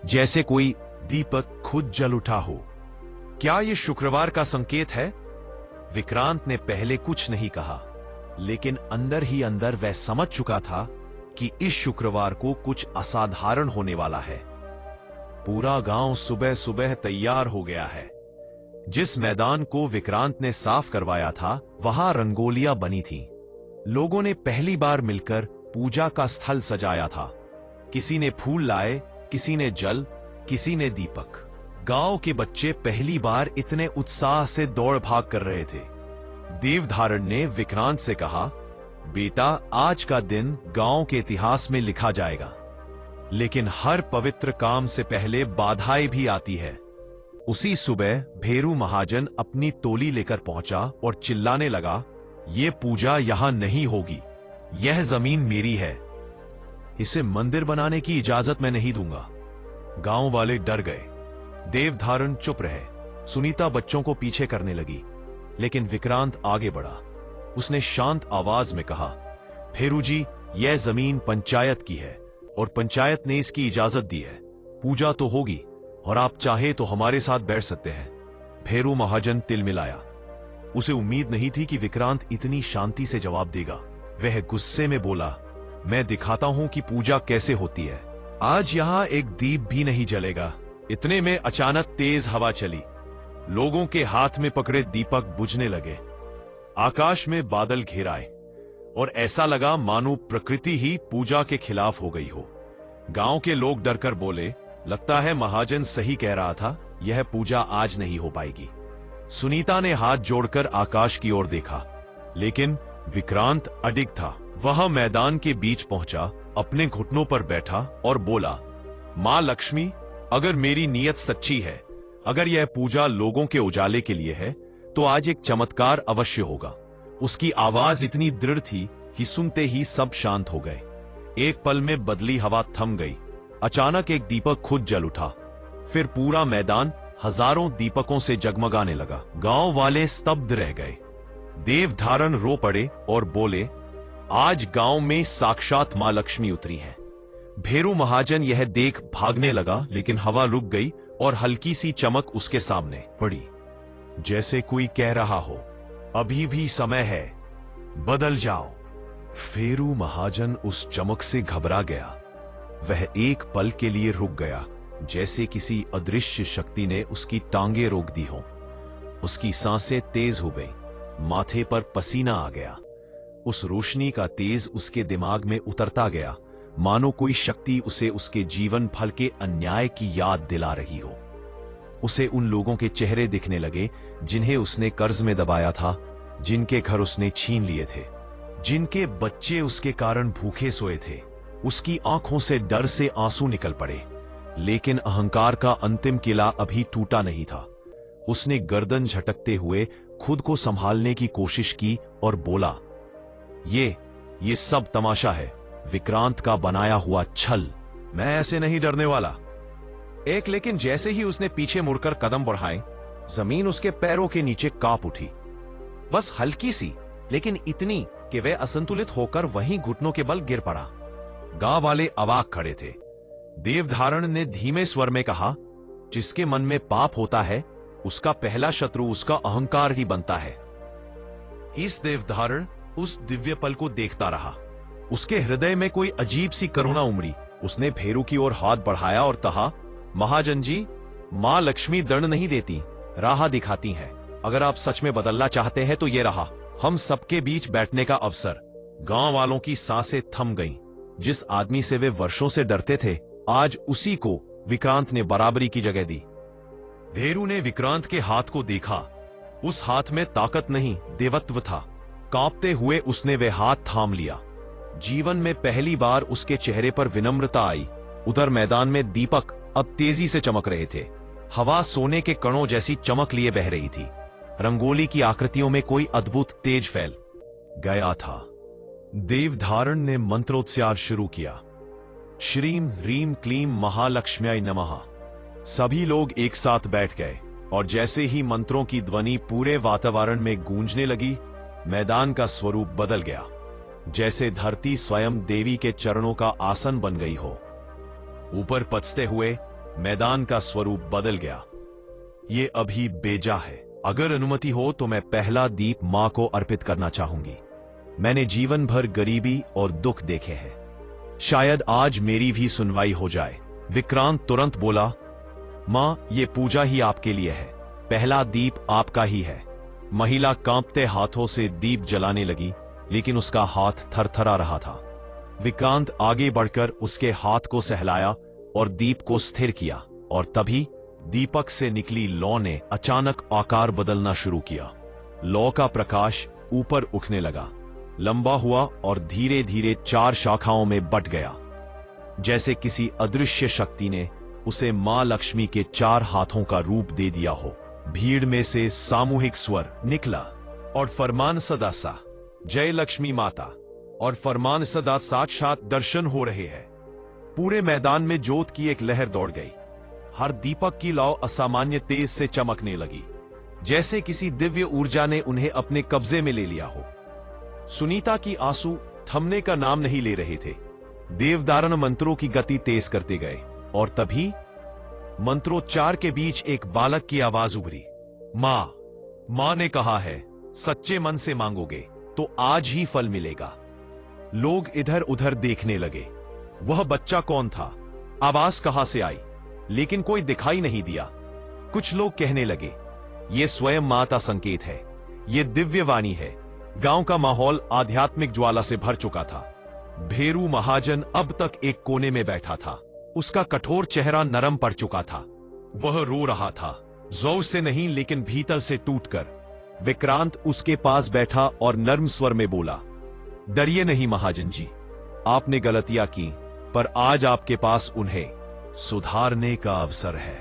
जैसे कोई दीपक खुद जल उठा हो। क्या यह शुक्रवार का संकेत है? विक्रांत ने पहले कुछ नहीं कहा, लेकिन अंदर ही अंदर वह समझ चुका था कि इस शुक्रवार को कुछ असाधारण होने वाला है। पूरा गांव सुबह सुबह तैयार हो गया है। जिस मैदान को विक्रांत ने साफ करवाया था वहां रंगोलियां बनी थीं। लोगों ने पहली बार मिलकर पूजा का स्थल सजाया था। किसी ने फूल लाए, किसी ने जल, किसी ने दीपक। गांव के बच्चे पहली बार इतने उत्साह से दौड़ भाग कर रहे थे। देवधारण ने विक्रांत से कहा, बेटा, आज का दिन गांव के इतिहास में लिखा जाएगा। लेकिन हर पवित्र काम से पहले बाधाएं भी आती है। उसी सुबह भेरू महाजन अपनी टोली लेकर पहुंचा और चिल्लाने लगा, ये पूजा यहां नहीं होगी, यह जमीन मेरी है, इसे मंदिर बनाने की इजाजत मैं नहीं दूंगा। गांव वाले डर गए। देवधारण चुप रहे। सुनीता बच्चों को पीछे करने लगी, लेकिन विक्रांत आगे बढ़ा। उसने शांत आवाज में कहा, भेरू जी, यह जमीन पंचायत की है और पंचायत ने इसकी इजाजत दी है। पूजा तो होगी और आप चाहे तो हमारे साथ बैठ सकते हैं। भेरू महाजन तिलमिलाया। उसे उम्मीद नहीं थी कि विक्रांत इतनी शांति से जवाब देगा। वह गुस्से में बोला, मैं दिखाता हूं कि पूजा कैसे होती है। आज यहां एक दीप भी नहीं जलेगा। इतने में अचानक तेज हवा चली। लोगों के हाथ में पकड़े दीपक बुझने लगे। आकाश में बादल घिर आए और ऐसा लगा मानो प्रकृति ही पूजा के खिलाफ हो गई हो। गांव के लोग डरकर बोले, लगता है महाजन सही कह रहा था, यह पूजा आज नहीं हो पाएगी। सुनीता ने हाथ जोड़कर आकाश की ओर देखा, लेकिन विक्रांत अडिग था। वह मैदान के बीच पहुंचा, अपने घुटनों पर बैठा और बोला, मां लक्ष्मी, अगर मेरी नीयत सच्ची है, अगर यह पूजा लोगों के उजाले के लिए है, तो आज एक चमत्कार अवश्य होगा। उसकी आवाज इतनी दृढ़ थी कि सुनते ही सब शांत हो गए। एक पल में बदली हवा थम गई। अचानक एक दीपक खुद जल उठा। फिर पूरा मैदान हजारों दीपकों से जगमगाने लगा। गांव वाले स्तब्ध रह गए। देवधारण रो पड़े और बोले, आज गांव में साक्षात मां लक्ष्मी उतरी है। भेरू महाजन यह देख भागने लगा, लेकिन हवा रुक गई और हल्की सी चमक उसके सामने पड़ी, जैसे कोई कह रहा हो, अभी भी समय है, बदल जाओ। भेरू महाजन उस चमक से घबरा गया। वह एक पल के लिए रुक गया, जैसे किसी अदृश्य शक्ति ने उसकी टांगें रोक दी हो। उसकी सांसें तेज हो गई, माथे पर पसीना आ गया। उस रोशनी का तेज उसके दिमाग में उतरता गया, मानो कोई शक्ति उसे उसके जीवन फल के अन्याय की याद दिला रही हो। उसे उन लोगों के चेहरे दिखने लगे जिन्हें उसने कर्ज में दबाया था, जिनके घर उसने छीन लिए थे, जिनके बच्चे उसके कारण भूखे सोए थे। उसकी आंखों से डर से आंसू निकल पड़े, लेकिन अहंकार का अंतिम किला अभी टूटा नहीं था। उसने गर्दन झटकते हुए खुद को संभालने की कोशिश की और बोला, ये सब तमाशा है, विक्रांत का बनाया हुआ छल। मैं ऐसे नहीं डरने वाला। लेकिन जैसे ही उसने पीछे मुड़कर कदम बढ़ाए, जमीन उसके पैरों के नीचे कांप उठी। बस हल्की सी, लेकिन इतनी कि वह असंतुलित होकर वहीं घुटनों के बल गिर पड़ा। गांव वाले अवाक खड़े थे। देवधारण ने धीमे स्वर में कहा, जिसके मन में पाप होता है, उसका पहला शत्रु उसका अहंकार ही बनता है। इस देवधारण उस दिव्य पल को देखता रहा। उसके हृदय में कोई अजीब सी करुणा उमड़ी। उसने भेरू की ओर हाथ बढ़ाया और कहा, महाजन जी, मां लक्ष्मी दंड नहीं देती, राह दिखाती हैं। अगर आप सच में बदलना चाहते हैं तो ये रहा, हम सबके बीच बैठने का अवसर। गांव वालों की सांसें थम गईं। जिस आदमी से वे वर्षों से डरते थे, आज उसी को विक्रांत ने बराबरी की जगह दी। भेरू ने विक्रांत के हाथ को देखा। उस हाथ में ताकत नहीं, देवत्व था। कांपते हुए उसने वे हाथ थाम लिया। जीवन में पहली बार उसके चेहरे पर विनम्रता आई। उधर मैदान में दीपक अब तेजी से चमक रहे थे। हवा सोने के कणों जैसी चमक लिए बह रही थी। रंगोली की आकृतियों में कोई अद्भुत तेज फैल गया था। देवधारण ने मंत्रोच्चार शुरू किया, श्रीम ह्रीम क्लीम महालक्ष्म्याय नमः। सभी लोग एक साथ बैठ गए और जैसे ही मंत्रों की ध्वनि पूरे वातावरण में गूंजने लगी, मैदान का स्वरूप बदल गया, जैसे धरती स्वयं देवी के चरणों का आसन बन गई हो। ऊपर पचते हुए मैदान का स्वरूप बदल गया। ये अभी बेजा है। अगर अनुमति हो तो मैं पहला दीप मां को अर्पित करना चाहूंगी। मैंने जीवन भर गरीबी और दुख देखे हैं, शायद आज मेरी भी सुनवाई हो जाए। विक्रांत तुरंत बोला, मां, ये पूजा ही आपके लिए है, पहला दीप आपका ही है। महिला कांपते हाथों से दीप जलाने लगी, लेकिन उसका हाथ थरथरा रहा था। विक्रांत आगे बढ़कर उसके हाथ को सहलाया और दीप को स्थिर किया, और तभी दीपक से निकली लौ ने अचानक आकार बदलना शुरू किया। लौ का प्रकाश ऊपर उठने लगा, लंबा हुआ और धीरे धीरे 4 शाखाओं में बंट गया। जैसे किसी अदृश्य शक्ति ने उसे मां लक्ष्मी के 4 हाथों का रूप दे दिया हो। भीड़ में से सामूहिक स्वर निकला और फरमान सदा सा, जय लक्ष्मी माता, और फरमान सदा साक्षात दर्शन हो रहे हैं। पूरे मैदान में जोत की एक लहर दौड़ गई। हर दीपक की लौ असामान्य तेज से चमकने लगी, जैसे किसी दिव्य ऊर्जा ने उन्हें अपने कब्जे में ले लिया हो। सुनीता की आंसू थमने का नाम नहीं ले रहे थे। देवधारण मंत्रों की गति तेज करते गए और तभी मंत्रोच्चार के बीच एक बालक की आवाज उभरी। मां ने कहा है, सच्चे मन से मांगोगे तो आज ही फल मिलेगा। लोग इधर उधर देखने लगे। वह बच्चा कौन था? आवाज कहां से आई? लेकिन कोई दिखाई नहीं दिया। कुछ लोग कहने लगे, यह स्वयं मां का संकेत है, यह दिव्य वाणी है। गांव का माहौल आध्यात्मिक ज्वाला से भर चुका था। भेरू महाजन अब तक एक कोने में बैठा था। उसका कठोर चेहरा नरम पड़ चुका था। वह रो रहा था, जोर से नहीं लेकिन भीतर से टूटकर। विक्रांत उसके पास बैठा और नर्म स्वर में बोला, डरिए नहीं महाजन जी, आपने गलतियां की, पर आज आपके पास उन्हें सुधारने का अवसर है।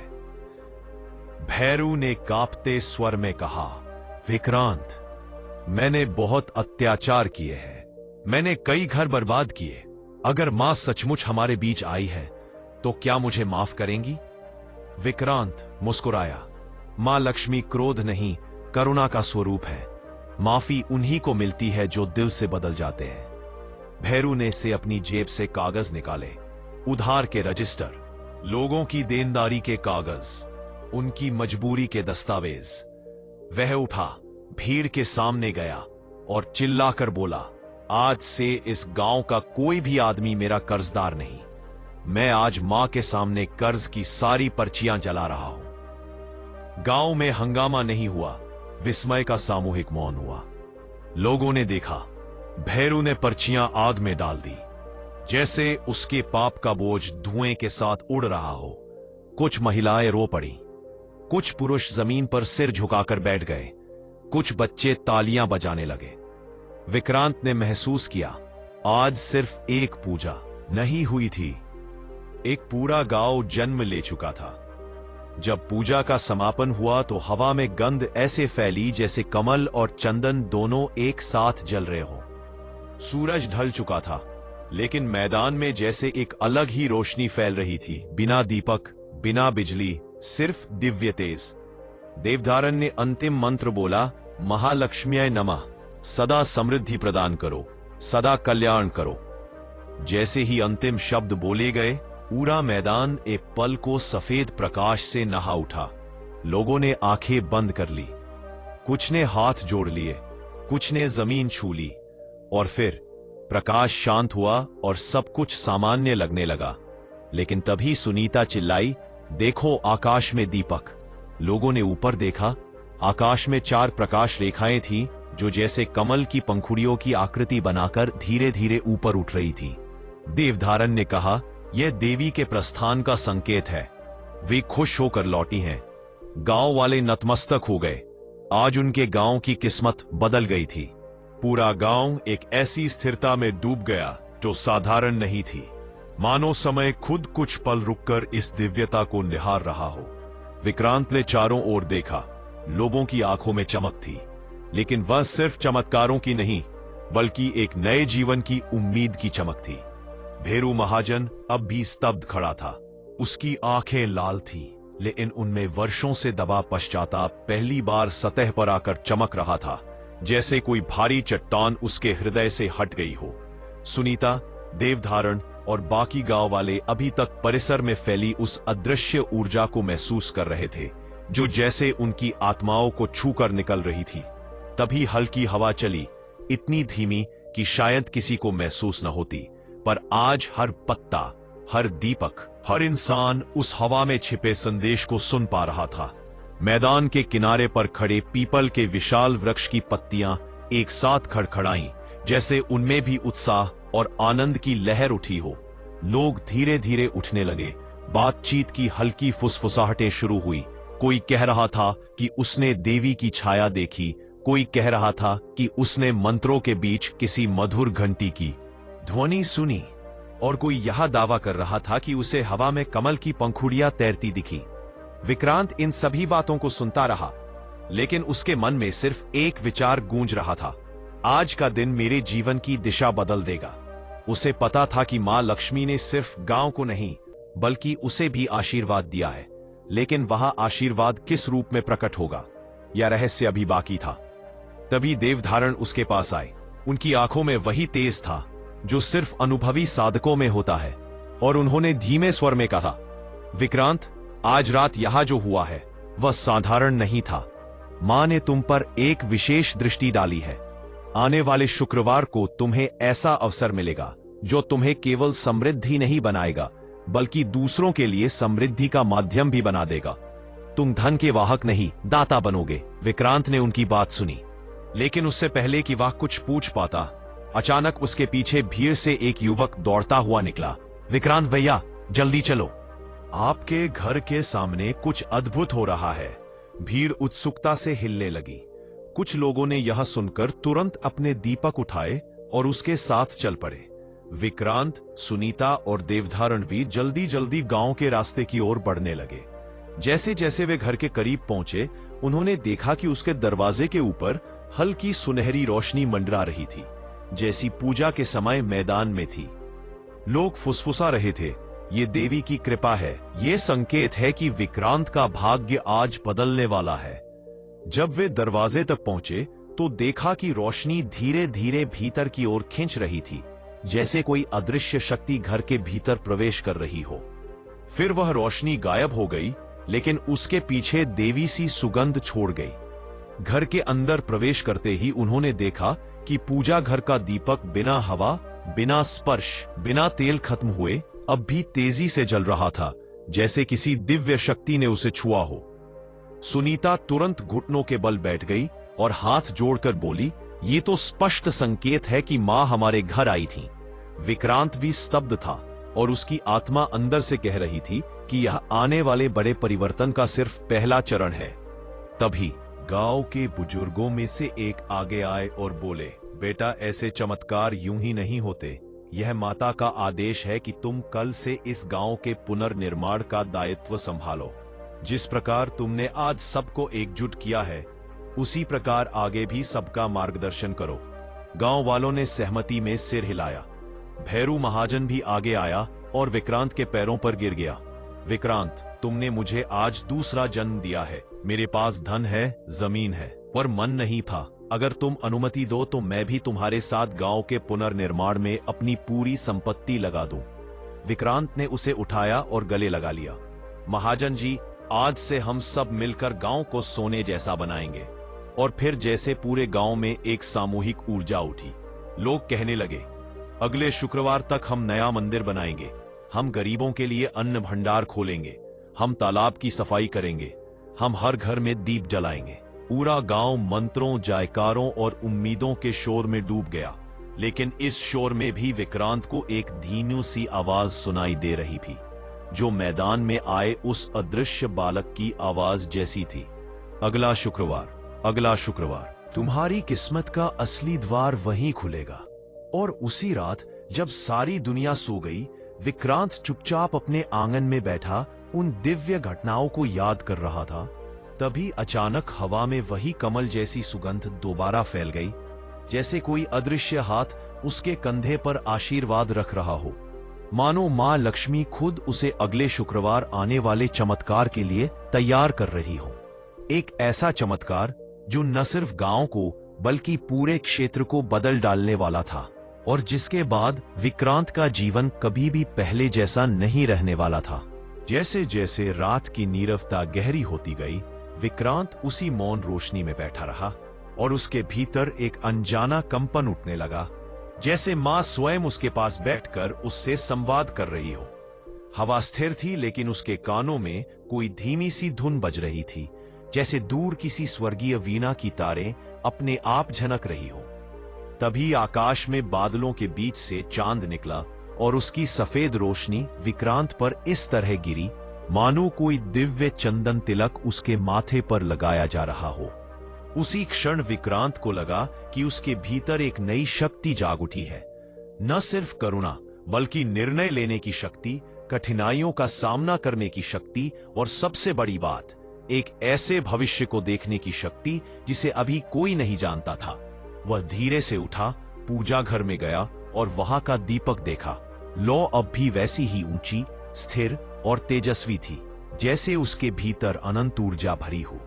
भैरू ने कांपते स्वर में कहा, विक्रांत, मैंने बहुत अत्याचार किए हैं, मैंने कई घर बर्बाद किए। अगर मां सचमुच हमारे बीच आई है तो क्या मुझे माफ करेंगी? विक्रांत मुस्कुराया। मां लक्ष्मी क्रोध नहीं, करुणा का स्वरूप है। माफी उन्हीं को मिलती है जो दिल से बदल जाते हैं। भैरू ने से अपनी जेब से कागज निकाले, उधार के रजिस्टर, लोगों की देनदारी के कागज, उनकी मजबूरी के दस्तावेज। वह उठा, भीड़ के सामने गया और चिल्लाकर बोला, आज से इस गांव का कोई भी आदमी मेरा कर्जदार नहीं। मैं आज मां के सामने कर्ज की सारी पर्चियां जला रहा हूं। गांव में हंगामा नहीं हुआ, विस्मय का सामूहिक मौन हुआ। लोगों ने देखा, भैरू ने पर्चियां आग में डाल दी, जैसे उसके पाप का बोझ धुएं के साथ उड़ रहा हो। कुछ महिलाएं रो पड़ी, कुछ पुरुष जमीन पर सिर झुकाकर बैठ गए, कुछ बच्चे तालियां बजाने लगे। विक्रांत ने महसूस किया, आज सिर्फ एक पूजा नहीं हुई थी, एक पूरा गांव जन्म ले चुका था। जब पूजा का समापन हुआ तो हवा में गंध ऐसे फैली जैसे कमल और चंदन दोनों एक साथ जल रहे हो। सूरज ढल चुका था, लेकिन मैदान में जैसे एक अलग ही रोशनी फैल रही थी। बिना दीपक, बिना बिजली, सिर्फ दिव्य तेज। देवधारण ने अंतिम मंत्र बोला, महालक्ष्म्याय नमः, सदा समृद्धि प्रदान करो, सदा कल्याण करो। जैसे ही अंतिम शब्द बोले गए, पूरा मैदान एक पल को सफेद प्रकाश से नहा उठा। लोगों ने आंखें बंद कर ली, कुछ ने हाथ जोड़ लिए, कुछ ने जमीन छू ली, और फिर प्रकाश शांत हुआ और सब कुछ सामान्य लगने लगा। लेकिन तभी सुनीता चिल्लाई, देखो आकाश में दीपक। लोगों ने ऊपर देखा, आकाश में 4 प्रकाश रेखाएं थीं जो जैसे कमल की पंखुड़ियों की आकृति बनाकर धीरे धीरे ऊपर उठ रही थी। देवधारण ने कहा, यह देवी के प्रस्थान का संकेत है। वे खुश होकर लौटी हैं। गांव वाले नतमस्तक हो गए। आज उनके गांव की किस्मत बदल गई थी। पूरा गांव एक ऐसी स्थिरता में डूब गया जो साधारण नहीं थी, मानो समय खुद कुछ पल रुककर इस दिव्यता को निहार रहा हो। विक्रांत ने चारों ओर देखा। लोगों की आंखों में चमक थी, लेकिन वह सिर्फ चमत्कारों की नहीं, बल्कि एक नए जीवन की उम्मीद की चमक थी। भेरू महाजन अब भी स्तब्ध खड़ा था। उसकी आंखें लाल थीं, लेकिन उनमें वर्षों से दबा पश्चाताप पहली बार सतह पर आकर चमक रहा था, जैसे कोई भारी चट्टान उसके हृदय से हट गई हो। सुनीता, देवधारण और बाकी गांव वाले अभी तक परिसर में फैली उस अदृश्य ऊर्जा को महसूस कर रहे थे, जो जैसे उनकी आत्माओं को छूकर निकल रही थी। तभी हल्की हवा चली, इतनी धीमी कि शायद किसी को महसूस न होती, पर आज हर पत्ता, हर दीपक, हर इंसान उस हवा में छिपे संदेश को सुन पा रहा था। मैदान के किनारे पर खड़े पीपल के विशाल वृक्ष की पत्तियां एक साथ खड़खड़ाईं, जैसे उनमें भी उत्साह और आनंद की लहर उठी हो। लोग धीरे धीरे उठने लगे। बातचीत की हल्की फुसफुसाहटें शुरू हुई। कोई कह रहा था कि उसने देवी की छाया देखी, कोई कह रहा था कि उसने मंत्रों के बीच किसी मधुर घंटी की ध्वनि सुनी, और कोई यह दावा कर रहा था कि उसे हवा में कमल की पंखुड़ियां तैरती दिखी। विक्रांत इन सभी बातों को सुनता रहा, लेकिन उसके मन में सिर्फ एक विचार गूंज रहा था, आज का दिन मेरे जीवन की दिशा बदल देगा। उसे पता था कि मां लक्ष्मी ने सिर्फ गांव को नहीं बल्कि उसे भी आशीर्वाद दिया है, लेकिन वह आशीर्वाद किस रूप में प्रकट होगा, यह रहस्य अभी बाकी था। तभी देवधारण उसके पास आए। उनकी आंखों में वही तेज था जो सिर्फ अनुभवी साधकों में होता है, और उन्होंने धीमे स्वर में कहा, विक्रांत, आज रात यहां जो हुआ है वह साधारण नहीं था। मां ने तुम पर एक विशेष दृष्टि डाली है। आने वाले शुक्रवार को तुम्हें ऐसा अवसर मिलेगा जो तुम्हें केवल समृद्धि नहीं बनाएगा बल्कि दूसरों के लिए समृद्धि का माध्यम भी बना देगा। तुम धन के वाहक नहीं, दाता बनोगे। विक्रांत ने उनकी बात सुनी, लेकिन उससे पहले कि वह कुछ पूछ पाता, अचानक उसके पीछे भीड़ से एक युवक दौड़ता हुआ निकला। विक्रांत भैया, जल्दी चलो, आपके घर के सामने कुछ अद्भुत हो रहा है। भीड़ उत्सुकता से हिलने लगी। कुछ लोगों ने यह सुनकर तुरंत अपने दीपक उठाए और उसके साथ चल पड़े। विक्रांत, सुनीता और देवधारण भी जल्दी जल्दी गांव के रास्ते की ओर बढ़ने लगे। जैसे जैसे वे घर के करीब पहुंचे, उन्होंने देखा कि उसके दरवाजे के ऊपर हल्की सुनहरी रोशनी मंडरा रही थी, जैसी पूजा के समय मैदान में थी। लोग फुसफुसा रहे थे, ये देवी की कृपा है, ये संकेत है कि विक्रांत का भाग्य आज बदलने वाला है। जब वे दरवाजे तक पहुंचे तो देखा कि रोशनी धीरे धीरे भीतर की ओर खिंच रही थी, जैसे कोई अदृश्य शक्ति घर के भीतर प्रवेश कर रही हो। फिर वह रोशनी गायब हो गई, लेकिन उसके पीछे देवी सी सुगंध छोड़ गई। घर के अंदर प्रवेश करते ही उन्होंने देखा कि पूजा घर का दीपक बिना हवा, बिना स्पर्श, बिना तेल खत्म हुए अब भी तेजी से जल रहा था, जैसे किसी दिव्य शक्ति ने उसे छुआ हो। सुनीता तुरंत घुटनों के बल बैठ गई और हाथ जोड़कर बोली, ये तो स्पष्ट संकेत है कि मां हमारे घर आई थी। विक्रांत भी स्तब्ध था और उसकी आत्मा अंदर से कह रही थी कि यह आने वाले बड़े परिवर्तन का सिर्फ पहला चरण है। तभी गांव के बुजुर्गों में से एक आगे आए और बोले, बेटा, ऐसे चमत्कार यूं ही नहीं होते। यह माता का आदेश है कि तुम कल से इस गांव के पुनर्निर्माण का दायित्व संभालो। जिस प्रकार तुमने आज सबको एकजुट किया है, उसी प्रकार आगे भी सबका मार्गदर्शन करो। गांव वालों ने सहमति में सिर हिलाया। भैरू महाजन भी आगे आया और विक्रांत के पैरों पर गिर गया। विक्रांत, तुमने मुझे आज दूसरा जन्म दिया है। मेरे पास धन है, जमीन है, पर मन नहीं था। अगर तुम अनुमति दो तो मैं भी तुम्हारे साथ गांव के पुनर्निर्माण में अपनी पूरी संपत्ति लगा दूं। विक्रांत ने उसे उठाया और गले लगा लिया। महाजन जी, आज से हम सब मिलकर गांव को सोने जैसा बनाएंगे। और फिर जैसे पूरे गांव में एक सामूहिक ऊर्जा उठी। लोग कहने लगे, अगले शुक्रवार तक हम नया मंदिर बनाएंगे, हम गरीबों के लिए अन्न भंडार खोलेंगे, हम तालाब की सफाई करेंगे, हम हर घर में दीप जलाएंगे। पूरा गांव मंत्रों, जयकारों और उम्मीदों के शोर में डूब गया। लेकिन इस शोर में भी विक्रांत को एक धीमी सी आवाज सुनाई दे रही थी, जो मैदान में आए उस अदृश्य बालक की आवाज जैसी थी। अगला शुक्रवार, अगला शुक्रवार, तुम्हारी किस्मत का असली द्वार वहीं खुलेगा। और उसी रात जब सारी दुनिया सो गई, विक्रांत चुपचाप अपने आंगन में बैठा उन दिव्य घटनाओं को याद कर रहा था। तभी अचानक हवा में वही कमल जैसी सुगंध दोबारा फैल गई, जैसे कोई अदृश्य हाथ उसके कंधे पर आशीर्वाद रख रहा हो, मानो मां लक्ष्मी खुद उसे अगले शुक्रवार आने वाले चमत्कार के लिए तैयार कर रही हो। एक ऐसा चमत्कार जो न सिर्फ गांव को बल्कि पूरे क्षेत्र को बदल डालने वाला था, और जिसके बाद विक्रांत का जीवन कभी भी पहले जैसा नहीं रहने वाला था। जैसे जैसे रात की नीरवता गहरी होती गई, विक्रांत उसी मौन रोशनी में बैठा रहा और उसके भीतर एक अनजाना कंपन उठने लगा, जैसे मां स्वयं उसके पास बैठकर उससे संवाद कर रही हो। हवा स्थिर थी, लेकिन उसके कानों में कोई धीमी सी धुन बज रही थी, जैसे दूर किसी स्वर्गीय वीणा की तारें अपने आप झनक रही हो। तभी आकाश में बादलों के बीच से चांद निकला और उसकी सफेद रोशनी विक्रांत पर इस तरह गिरी मानो कोई दिव्य चंदन तिलक उसके माथे पर लगाया जा रहा हो। उसी क्षण विक्रांत को लगा कि उसके भीतर एक नई शक्ति जाग उठी है। न सिर्फ करुणा, बल्कि निर्णय लेने की शक्ति, कठिनाइयों का सामना करने की शक्ति और सबसे बड़ी बात, एक ऐसे भविष्य को देखने की शक्ति जिसे अभी कोई नहीं जानता था। वह धीरे से उठा, पूजा घर में गया और वहां का दीपक देखा। लौ अब भी वैसी ही ऊंची, स्थिर और तेजस्वी थी, जैसे उसके भीतर अनंत ऊर्जा भरी हो।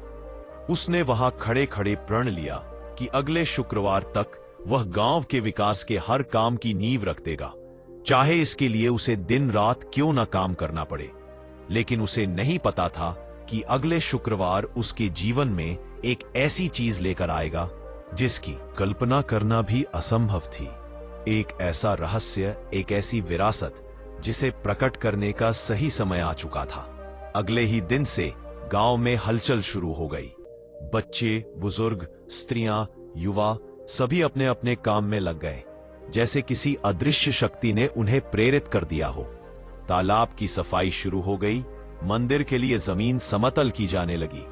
उसने वहां खड़े खड़े प्रण लिया कि अगले शुक्रवार तक वह गांव के विकास के हर काम की नींव रख देगा, चाहे इसके लिए उसे दिन रात क्यों न काम करना पड़े। लेकिन उसे नहीं पता था कि अगले शुक्रवार उसके जीवन में एक ऐसी चीज लेकर आएगा जिसकी कल्पना करना भी असंभव थी। एक ऐसा रहस्य, एक ऐसी विरासत जिसे प्रकट करने का सही समय आ चुका था। अगले ही दिन से गांव में हलचल शुरू हो गई। बच्चे, बुजुर्ग, स्त्रियां, युवा सभी अपने अपने काम में लग गए, जैसे किसी अदृश्य शक्ति ने उन्हें प्रेरित कर दिया हो। तालाब की सफाई शुरू हो गई, मंदिर के लिए जमीन समतल की जाने लगी,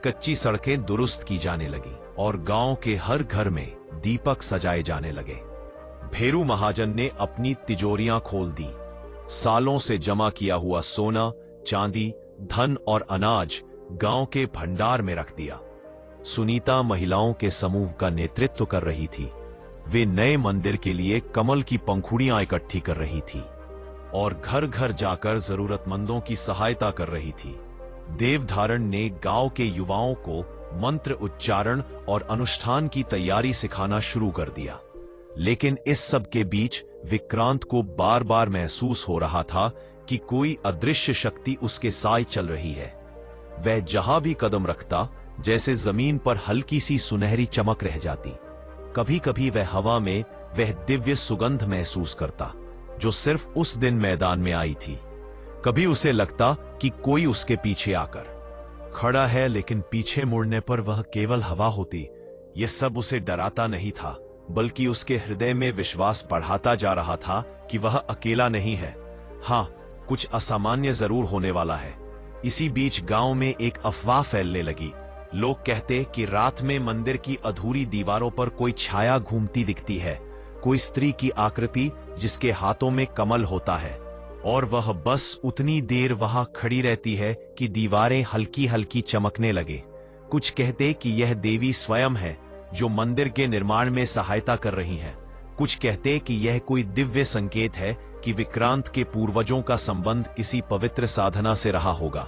कच्ची सड़कें दुरुस्त की जाने लगी और गांव के हर घर में दीपक सजाए जाने लगे। भेरू महाजन ने अपनी तिजोरियां खोल दी। सालों से जमा किया हुआ सोना, चांदी, धन और अनाज गांव के भंडार में रख दिया। सुनीता महिलाओं के समूह का नेतृत्व कर रही थी। वे नए मंदिर के लिए कमल की पंखुड़ियां इकट्ठी कर रही थी और घर घर जाकर जरूरतमंदों की सहायता कर रही थी। देवधारण ने गांव के युवाओं को मंत्र उच्चारण और अनुष्ठान की तैयारी सिखाना शुरू कर दिया। लेकिन इस सब के बीच विक्रांत को बार बार महसूस हो रहा था कि कोई अदृश्य शक्ति उसके साथ चल रही है। वह जहां भी कदम रखता, जैसे जमीन पर हल्की सी सुनहरी चमक रह जाती। कभी कभी वह हवा में वह दिव्य सुगंध महसूस करता जो सिर्फ उस दिन मैदान में आई थी। कभी उसे लगता कि कोई उसके पीछे आकर खड़ा है, लेकिन पीछे मुड़ने पर वह केवल हवा होती। यह सब उसे डराता नहीं था, बल्कि उसके हृदय में विश्वास बढ़ाता जा रहा था कि वह अकेला नहीं है। हाँ, कुछ असामान्य जरूर होने वाला है। इसी बीच गांव में एक अफवाह फैलने लगी। लोग कहते कि रात में मंदिर की अधूरी दीवारों पर कोई छाया घूमती दिखती है, कोई स्त्री की आकृति जिसके हाथों में कमल होता है और वह बस उतनी देर वहां खड़ी रहती है कि दीवारें हल्की हल्की चमकने लगे। कुछ कहते कि यह देवी स्वयं है जो मंदिर के निर्माण में सहायता कर रही हैं। कुछ कहते कि यह कोई दिव्य संकेत है कि विक्रांत के पूर्वजों का संबंध किसी पवित्र साधना से रहा होगा।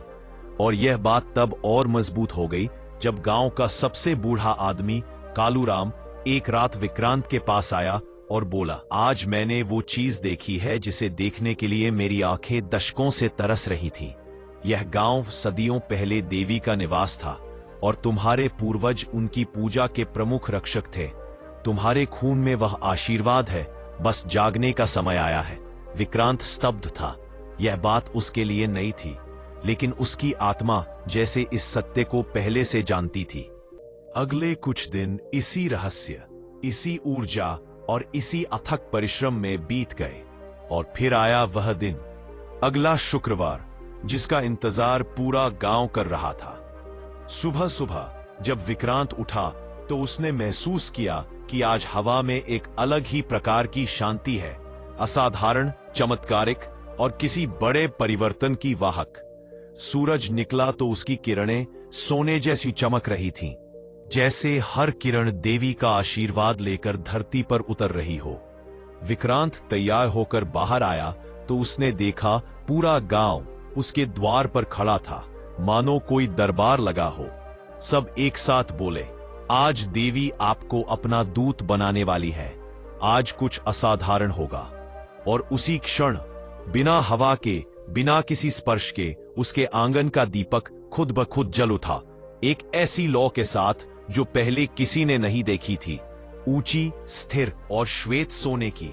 और यह बात तब और मजबूत हो गई जब गांव का सबसे बूढ़ा आदमी कालूराम एक रात विक्रांत के पास आया और बोला, आज मैंने वो चीज देखी है जिसे देखने के लिए मेरी आंखें दशकों से तरस रही थी। यह गांव सदियों पहले देवी का निवास था और तुम्हारे पूर्वज उनकी पूजा के प्रमुख रक्षक थे। तुम्हारे खून में वह आशीर्वाद है, बस जागने का समय आया है। विक्रांत स्तब्ध था। यह बात उसके लिए नई थी, लेकिन उसकी आत्मा जैसे इस सत्य को पहले से जानती थी। अगले कुछ दिन इसी रहस्य, इसी ऊर्जा और इसी अथक परिश्रम में बीत गए और फिर आया वह दिन, अगला शुक्रवार, जिसका इंतजार पूरा गांव कर रहा था। सुबह सुबह जब विक्रांत उठा तो उसने महसूस किया कि आज हवा में एक अलग ही प्रकार की शांति है, असाधारण, चमत्कारिक और किसी बड़े परिवर्तन की वाहक। सूरज निकला तो उसकी किरणें सोने जैसी चमक रही थीं, जैसे हर किरण देवी का आशीर्वाद लेकर धरती पर उतर रही हो। विक्रांत तैयार होकर बाहर आया तो उसने देखा पूरा गांव उसके द्वार पर खड़ा था, मानो कोई दरबार लगा हो। सब एक साथ बोले, आज देवी आपको अपना दूत बनाने वाली है, आज कुछ असाधारण होगा। और उसी क्षण, बिना हवा के, बिना किसी स्पर्श के, उसके आंगन का दीपक खुद ब खुद जल उठा, एक ऐसी लौ के साथ जो पहले किसी ने नहीं देखी थी, ऊंची, स्थिर और श्वेत सोने की।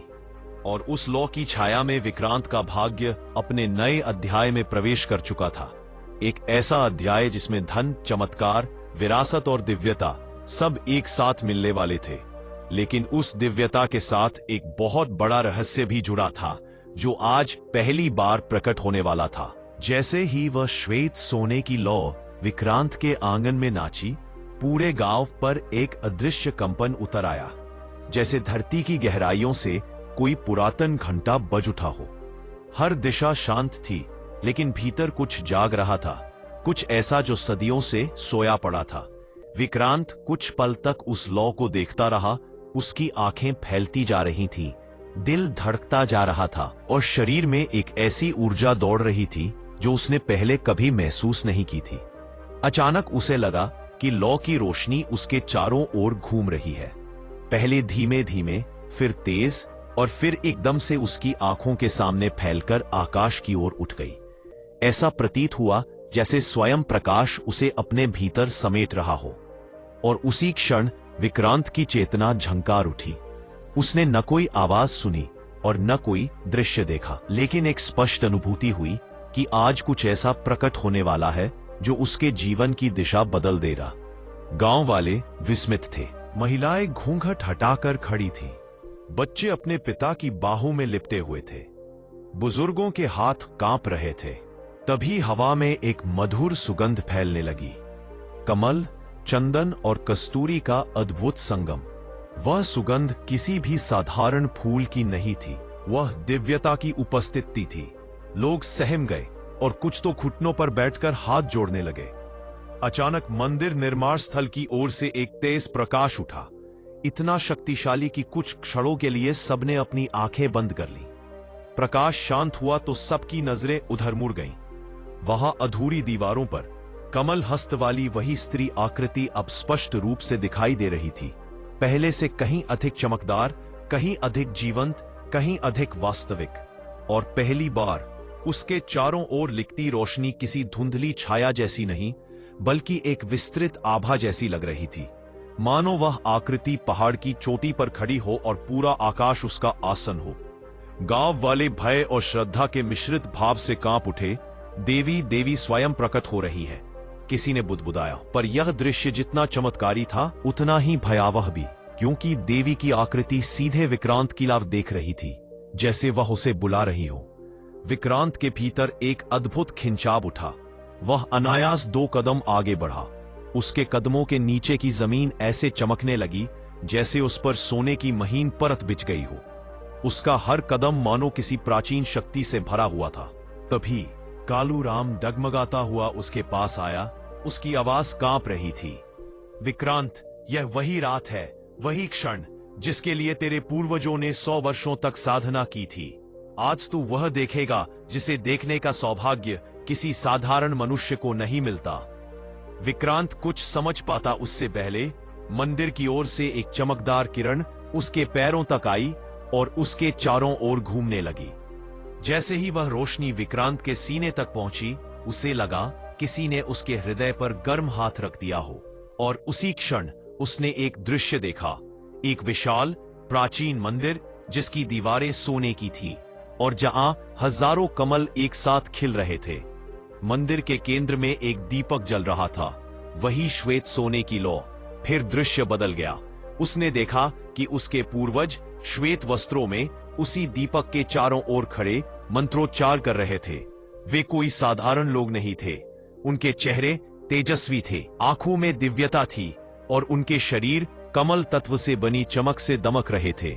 और उस लौ की छाया में विक्रांत का भाग्य अपने नए अध्याय में प्रवेश कर चुका था। एक ऐसा अध्याय जिसमें धन, चमत्कार, विरासत और दिव्यता सब एक साथ मिलने वाले थे। लेकिन उस दिव्यता के साथ एक बहुत बड़ा रहस्य भी जुड़ा था जो आज पहली बार प्रकट होने वाला था। जैसे ही वह श्वेत सोने की लौ विक्रांत के आंगन में नाची, पूरे गांव पर एक अदृश्य कंपन उतर आया। जैसे धरती की गहराइयों से कोई पुरातन घंटा बज उठा हो। हर दिशा शांत थी, लेकिन भीतर कुछ जाग रहा था, कुछ ऐसा जो सदियों से सोया पड़ा था। विक्रांत कुछ पल तक उस लौ को देखता रहा। उसकी आंखें फैलती जा रही थीं, दिल धड़कता जा रहा था और शरीर में एक ऐसी ऊर्जा दौड़ रही थी जो उसने पहले कभी महसूस नहीं की थी। अचानक उसे लगा कि लौ की रोशनी उसके चारों ओर घूम रही है। पहले धीमे धीमे, फिर तेज, और फिर एकदम से उसकी आंखों के सामने फैलकर आकाश की ओर उठ गई। ऐसा प्रतीत हुआ जैसे स्वयं प्रकाश उसे अपने भीतर समेट रहा हो। और उसी क्षण विक्रांत की चेतना झंकार उठी। उसने न कोई आवाज सुनी और न कोई दृश्य देखा, लेकिन एक स्पष्ट अनुभूति हुई कि आज कुछ ऐसा प्रकट होने वाला है जो उसके जीवन की दिशा बदल देगा। गांव वाले विस्मित थे, महिलाएं घूंघट हटाकर खड़ी थीं, बच्चे अपने पिता की बाहों में लिपटे हुए थे, बुजुर्गों के हाथ कांप रहे थे। तभी हवा में एक मधुर सुगंध फैलने लगी। कमल, चंदन और कस्तूरी का अद्भुत संगम। वह सुगंध किसी भी साधारण फूल की नहीं थी, वह दिव्यता की उपस्थिति थी। लोग सहम गए और कुछ तो घुटनों पर बैठकर हाथ जोड़ने लगे। अचानक मंदिर निर्माण स्थल की ओर से एक तेज प्रकाश उठा, इतना शक्तिशाली कि कुछ क्षणों के लिए सबने अपनी आंखें बंद कर ली। प्रकाश शांत हुआ तो सबकी नजरें उधर मुड़ गईं। वहां अधूरी दीवारों पर कमल हस्त वाली वही स्त्री आकृति अब स्पष्ट रूप से दिखाई दे रही थी, पहले से कहीं अधिक चमकदार, कहीं अधिक जीवंत, कहीं अधिक वास्तविक। और पहली बार उसके चारों ओर लिकती रोशनी किसी धुंधली छाया जैसी नहीं, बल्कि एक विस्तृत आभा जैसी लग रही थी। मानो वह आकृति पहाड़ की चोटी पर खड़ी हो और पूरा आकाश उसका आसन हो। गांव वाले भय और श्रद्धा के मिश्रित भाव से कांप उठे। देवी देवी स्वयं प्रकट हो रही है, किसी ने बुदबुदाया। पर यह दृश्य जितना चमत्कारी था उतना ही भयावह भी, क्योंकि देवी की आकृति सीधे विक्रांत की लाव देख रही थी, जैसे वह उसे बुला रही हो। विक्रांत के भीतर एक अद्भुत खिंचाव उठा। वह अनायास 2 कदम आगे बढ़ा। उसके कदमों के नीचे की जमीन ऐसे चमकने लगी जैसे उस पर सोने की महीन परत बिछ गई हो। उसका हर कदम मानो किसी प्राचीन शक्ति से भरा हुआ था। तभी कालू राम डगमगाता हुआ उसके पास आया। उसकी आवाज कांप रही थी, विक्रांत, यह वही रात है, वही क्षण जिसके लिए तेरे पूर्वजों ने 100 वर्षों तक साधना की थी। आज तू वह देखेगा जिसे देखने का सौभाग्य किसी साधारण मनुष्य को नहीं मिलता। विक्रांत कुछ समझ पाता उससे पहले मंदिर की ओर से एक चमकदार किरण उसके पैरों तक आई और उसके चारों ओर घूमने लगी। जैसे ही वह रोशनी विक्रांत के सीने तक पहुंची, उसे लगा किसी ने उसके हृदय पर गर्म हाथ रख दिया हो। और उसी क्षण उसने एक दृश्य देखा, एक विशाल प्राचीन मंदिर जिसकी दीवारें सोने की थी और जहां हजारों कमल एक साथ खिल रहे थे। मंदिर के केंद्र में एक दीपक जल रहा था, वही श्वेत सोने की लौ। फिर दृश्य बदल गया। उसने देखा कि उसके पूर्वज श्वेत वस्त्रों में उसी दीपक के चारों ओर खड़े मंत्रोच्चार कर रहे थे। वे कोई साधारण लोग नहीं थे। उनके चेहरे तेजस्वी थे, आंखों में दिव्यता थी और उनके शरीर कमल तत्व से बनी चमक से दमक रहे थे।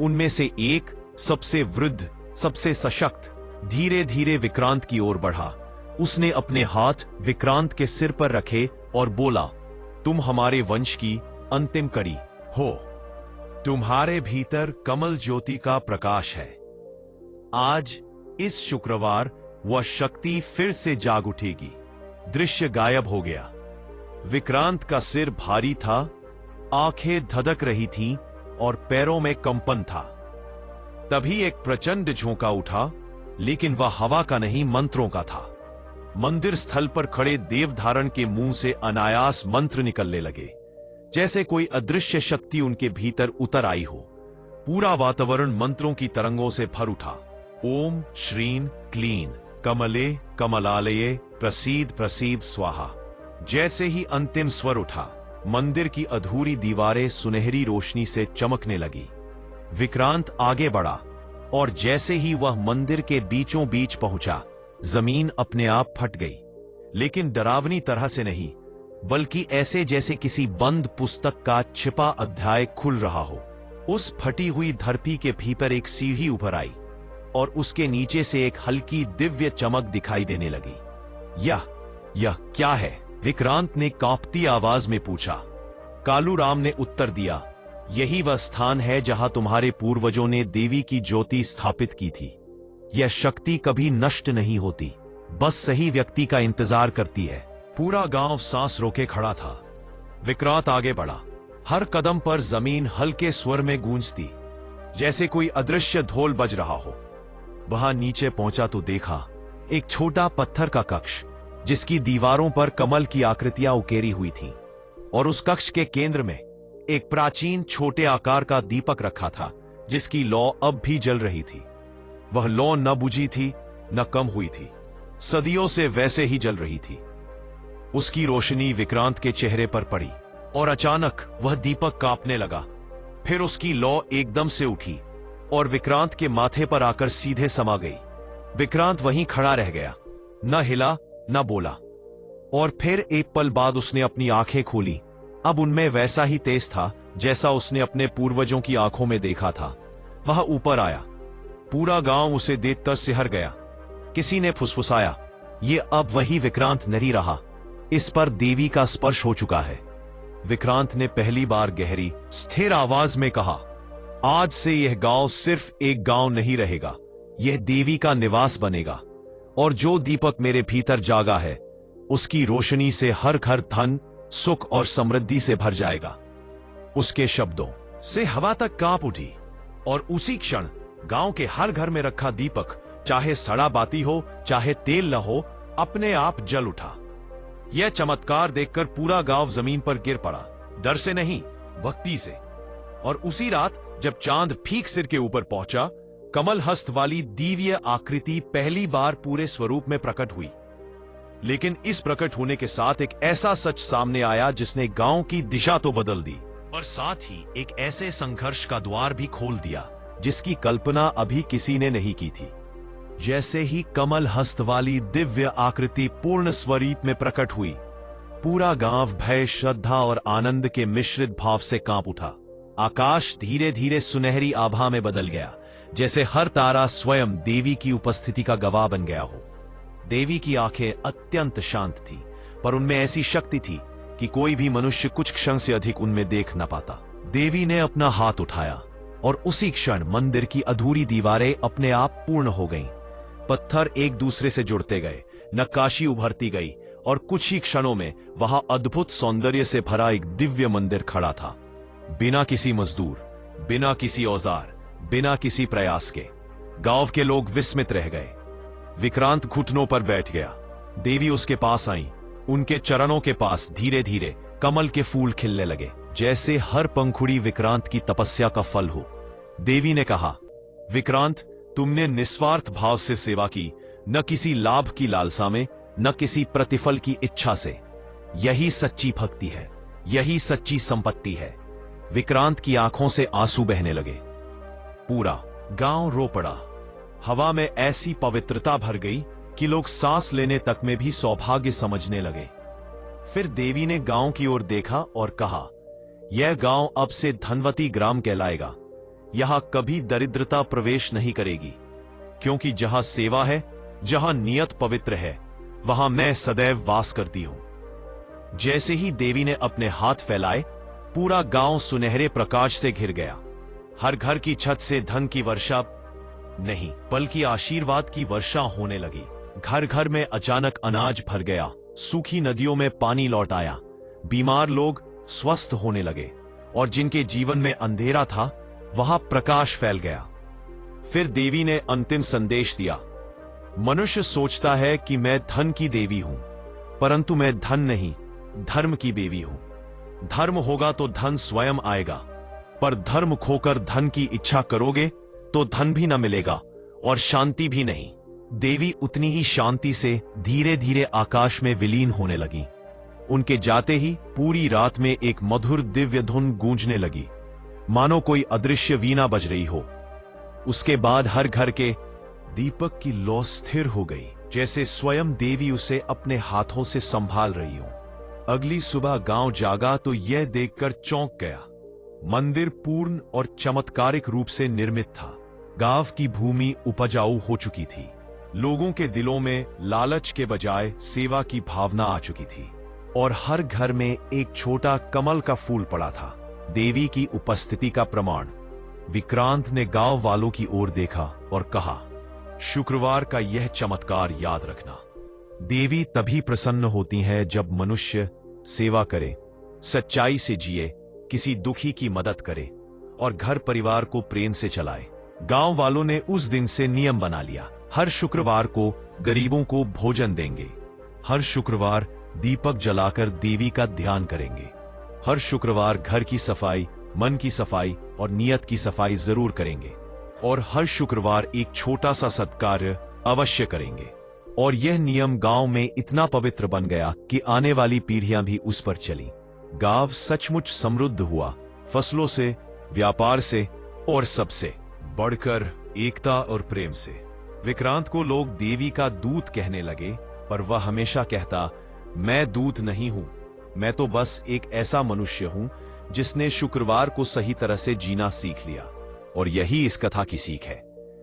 उनमें से एक, सबसे वृद्ध, सबसे सशक्त, धीरे धीरे विक्रांत की ओर बढ़ा। उसने अपने हाथ विक्रांत के सिर पर रखे और बोला, तुम हमारे वंश की अंतिम कड़ी हो। तुम्हारे भीतर कमल ज्योति का प्रकाश है। आज इस शुक्रवार वह शक्ति फिर से जाग उठेगी। दृश्य गायब हो गया। विक्रांत का सिर भारी था, आंखें धधक रही थीं और पैरों में कंपन था। तभी एक प्रचंड झोंका उठा, लेकिन वह हवा का नहीं, मंत्रों का था। मंदिर स्थल पर खड़े देवधारण के मुंह से अनायास मंत्र निकलने लगे, जैसे कोई अदृश्य शक्ति उनके भीतर उतर आई हो। पूरा वातावरण मंत्रों की तरंगों से भर उठा। ओम श्रीं क्लीं कमले कमलालये प्रसीद प्रसीद स्वाहा। जैसे ही अंतिम स्वर उठा, मंदिर की अधूरी दीवारें सुनहरी रोशनी से चमकने लगी। विक्रांत आगे बढ़ा और जैसे ही वह मंदिर के बीचों बीच पहुंचा, जमीन अपने आप फट गई। लेकिन डरावनी तरह से नहीं, बल्कि ऐसे जैसे किसी बंद पुस्तक का छिपा अध्याय खुल रहा हो। उस फटी हुई धरती के भीतर एक सीढ़ी उभर आई और उसके नीचे से एक हल्की दिव्य चमक दिखाई देने लगी। यह क्या है? विक्रांत ने कांपती आवाज में पूछा। कालूराम ने उत्तर दिया, यही वह स्थान है जहां तुम्हारे पूर्वजों ने देवी की ज्योति स्थापित की थी। यह शक्ति कभी नष्ट नहीं होती, बस सही व्यक्ति का इंतजार करती है। पूरा गांव सांस रोके खड़ा था। विक्रांत आगे बढ़ा। हर कदम पर जमीन हल्के स्वर में गूंजती, जैसे कोई अदृश्य ढोल बज रहा हो। वहां नीचे पहुंचा तो देखा एक छोटा पत्थर का कक्ष, जिसकी दीवारों पर कमल की आकृतियां उकेरी हुई थीं, और उस कक्ष के केंद्र में एक प्राचीन छोटे आकार का दीपक रखा था, जिसकी लौ अब भी जल रही थी। वह लौ न बुझी थी न कम हुई थी, सदियों से वैसे ही जल रही थी। उसकी रोशनी विक्रांत के चेहरे पर पड़ी और अचानक वह दीपक कांपने लगा। फिर उसकी लौ एकदम से उठी और विक्रांत के माथे पर आकर सीधे समा गई। विक्रांत वहीं खड़ा रह गया, न हिला न बोला। और फिर एक पल बाद उसने अपनी आंखें खोली। अब उनमें वैसा ही तेज था जैसा उसने अपने पूर्वजों की आंखों में देखा था। वह ऊपर आया। पूरा गांव उसे देखकर सिहर गया। किसी ने फुसफुसाया, ये अब वही विक्रांत नहीं रहा, इस पर देवी का स्पर्श हो चुका है। विक्रांत ने पहली बार गहरी स्थिर आवाज में कहा, आज से यह गांव सिर्फ एक गांव नहीं रहेगा, यह देवी का निवास बनेगा। और जो दीपक मेरे भीतर जागा है, उसकी रोशनी से हर घर धन, सुख और समृद्धि से भर जाएगा। उसके शब्दों से हवा तक कांप उठी और उसी क्षण गांव के हर घर में रखा दीपक, चाहे सड़ा बाती हो चाहे तेल न हो, अपने आप जल उठा। यह चमत्कार देखकर पूरा गांव जमीन पर गिर पड़ा, डर से नहीं, भक्ति से। और उसी रात जब चांद ठीक सिर के ऊपर पहुंचा, कमल हस्त वाली दिव्य आकृति पहली बार पूरे स्वरूप में प्रकट हुई। लेकिन इस प्रकट होने के साथ एक ऐसा सच सामने आया जिसने गांव की दिशा तो बदल दी, और साथ ही एक ऐसे संघर्ष का द्वार भी खोल दिया जिसकी कल्पना अभी किसी ने नहीं की थी। जैसे ही कमल हस्त वाली दिव्य आकृति पूर्ण स्वरूप में प्रकट हुई, पूरा गांव भय, श्रद्धा और आनंद के मिश्रित भाव से कांप उठा। आकाश धीरे धीरे सुनहरी आभा में बदल गया, जैसे हर तारा स्वयं देवी की उपस्थिति का गवाह बन गया हो। देवी की आंखें अत्यंत शांत थी, पर उनमें ऐसी शक्ति थी कि कोई भी मनुष्य कुछ क्षण से अधिक उनमें देख न पाता। देवी ने अपना हाथ उठाया और उसी क्षण मंदिर की अधूरी दीवारें अपने आप पूर्ण हो गईं। पत्थर एक दूसरे से जुड़ते गए, नक्काशी उभरती गई, और कुछ ही क्षणों में वहां अद्भुत सौंदर्य से भरा एक दिव्य मंदिर खड़ा था। बिना किसी मजदूर, बिना किसी औजार, बिना किसी प्रयास के गांव के लोग विस्मित रह गए। विक्रांत घुटनों पर बैठ गया। देवी उसके पास आई। उनके चरणों के पास धीरे धीरे कमल के फूल खिलने लगे, जैसे हर पंखुड़ी विक्रांत की तपस्या का फल हो। देवी ने कहा, विक्रांत, तुमने निस्वार्थ भाव से सेवा की, न किसी लाभ की लालसा में, न किसी प्रतिफल की इच्छा से। यही सच्ची भक्ति है, यही सच्ची संपत्ति है। विक्रांत की आंखों से आंसू बहने लगे। पूरा गांव रो पड़ा। हवा में ऐसी पवित्रता भर गई कि लोग सांस लेने तक में भी सौभाग्य समझने लगे। फिर देवी ने गांव की ओर देखा और कहा, यह गांव अब से धनवती ग्राम कहलाएगा। यहां कभी दरिद्रता प्रवेश नहीं करेगी, क्योंकि जहां सेवा है, जहां नियत पवित्र है, वहां मैं सदैव वास करती हूं। जैसे ही देवी ने अपने हाथ फैलाए, पूरा गांव सुनहरे प्रकाश से घिर गया। हर घर की छत से धन की वर्षा नहीं, बल्कि आशीर्वाद की वर्षा होने लगी। घर घर में अचानक अनाज भर गया, सूखी नदियों में पानी लौट आया, बीमार लोग स्वस्थ होने लगे, और जिनके जीवन में अंधेरा था, वहां प्रकाश फैल गया। फिर देवी ने अंतिम संदेश दिया, मनुष्य सोचता है कि मैं धन की देवी हूं, परंतु मैं धन नहीं, धर्म की देवी हूं। धर्म होगा तो धन स्वयं आएगा, पर धर्म खोकर धन की इच्छा करोगे तो धन भी न मिलेगा और शांति भी नहीं। देवी उतनी ही शांति से धीरे धीरे आकाश में विलीन होने लगी। उनके जाते ही पूरी रात में एक मधुर दिव्य धुन गूंजने लगी, मानो कोई अदृश्य वीणा बज रही हो। उसके बाद हर घर के दीपक की लौ स्थिर हो गई, जैसे स्वयं देवी उसे अपने हाथों से संभाल रही हो। अगली सुबह गांव जागा तो यह देखकर चौंक गया। मंदिर पूर्ण और चमत्कारिक रूप से निर्मित था। गांव की भूमि उपजाऊ हो चुकी थी। लोगों के दिलों में लालच के बजाय सेवा की भावना आ चुकी थी और हर घर में एक छोटा कमल का फूल पड़ा था, देवी की उपस्थिति का प्रमाण। विक्रांत ने गांव वालों की ओर देखा और कहा, शुक्रवार का यह चमत्कार याद रखना। देवी तभी प्रसन्न होती हैं जब मनुष्य सेवा करे, सच्चाई से जिए, किसी दुखी की मदद करे और घर परिवार को प्रेम से चलाए। गांव वालों ने उस दिन से नियम बना लिया, हर शुक्रवार को गरीबों को भोजन देंगे, हर शुक्रवार दीपक जलाकर देवी का ध्यान करेंगे, हर शुक्रवार घर की सफाई, मन की सफाई और नियत की सफाई जरूर करेंगे और हर शुक्रवार एक छोटा सा सत्कार्य अवश्य करेंगे। और यह नियम गांव में इतना पवित्र बन गया कि आने वाली पीढ़ियां भी उस पर चली। गांव सचमुच समृद्ध हुआ, फसलों से, व्यापार से और सबसे बढ़कर एकता और प्रेम से। विक्रांत को लोग देवी का दूत कहने लगे, पर वह हमेशा कहता, मैं दूत नहीं हूं, मैं तो बस एक ऐसा मनुष्य हूं जिसने शुक्रवार को सही तरह से जीना सीख लिया। और यही इस कथा की सीख है।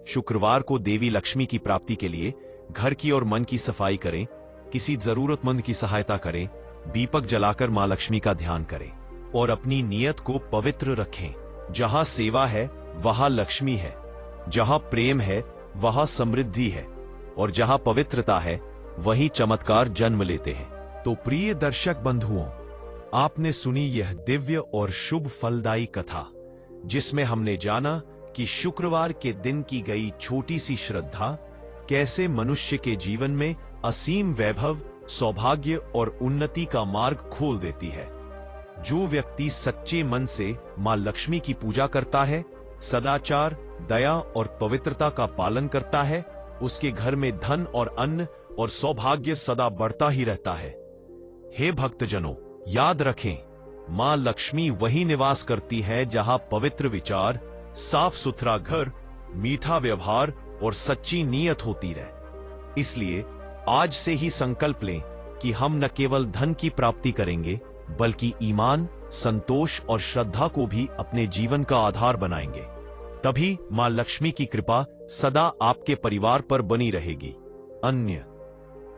शुक्रवार को देवी लक्ष्मी की प्राप्ति के लिए घर की और मन की सफाई करें, किसी जरूरतमंद की सहायता करें, दीपक जलाकर मां लक्ष्मी का ध्यान करें और अपनी नियत को पवित्र रखें। जहां सेवा है वहां लक्ष्मी है, जहां प्रेम है वहां समृद्धि है और जहां पवित्रता है वहीं चमत्कार जन्म लेते हैं। तो प्रिय दर्शक बंधुओं, आपने सुनी यह दिव्य और शुभ फलदायी कथा, जिसमें हमने जाना कि शुक्रवार के दिन की गई छोटी सी श्रद्धा कैसे मनुष्य के जीवन में असीम वैभव, सौभाग्य और उन्नति का मार्ग खोल देती है। जो व्यक्ति सच्चे मन से मां लक्ष्मी की पूजा करता है, सदाचार, दया और पवित्रता का पालन करता है, उसके घर में धन और अन्न और सौभाग्य सदा बढ़ता ही रहता है। हे भक्तजनों, याद रखें, मां लक्ष्मी वही निवास करती है जहां पवित्र विचार, साफ सुथरा घर, मीठा व्यवहार और सच्ची नीयत होती रहे। इसलिए आज से ही संकल्प लें कि हम न केवल धन की प्राप्ति करेंगे, बल्कि ईमान, संतोष और श्रद्धा को भी अपने जीवन का आधार बनाएंगे। तभी मां लक्ष्मी की कृपा सदा आपके परिवार पर बनी रहेगी। अन्य,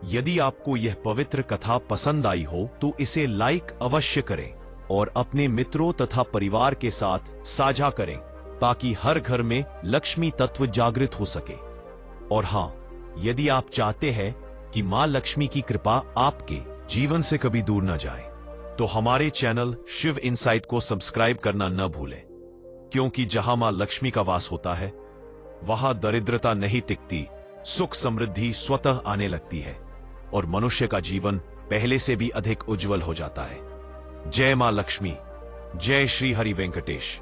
यदि आपको यह पवित्र कथा पसंद आई हो तो इसे लाइक अवश्य करें और अपने मित्रों तथा परिवार के साथ साझा करें, ताकि हर घर में लक्ष्मी तत्व जागृत हो सके। और हां, यदि आप चाहते हैं कि मां लक्ष्मी की कृपा आपके जीवन से कभी दूर न जाए, तो हमारे चैनल शिव इनसाइट को सब्सक्राइब करना न भूलें, क्योंकि जहां मां लक्ष्मी का वास होता है वहां दरिद्रता नहीं टिकती, सुख समृद्धि स्वतः आने लगती है और मनुष्य का जीवन पहले से भी अधिक उज्जवल हो जाता है। जय मां लक्ष्मी, जय श्री हरि वेंकटेश।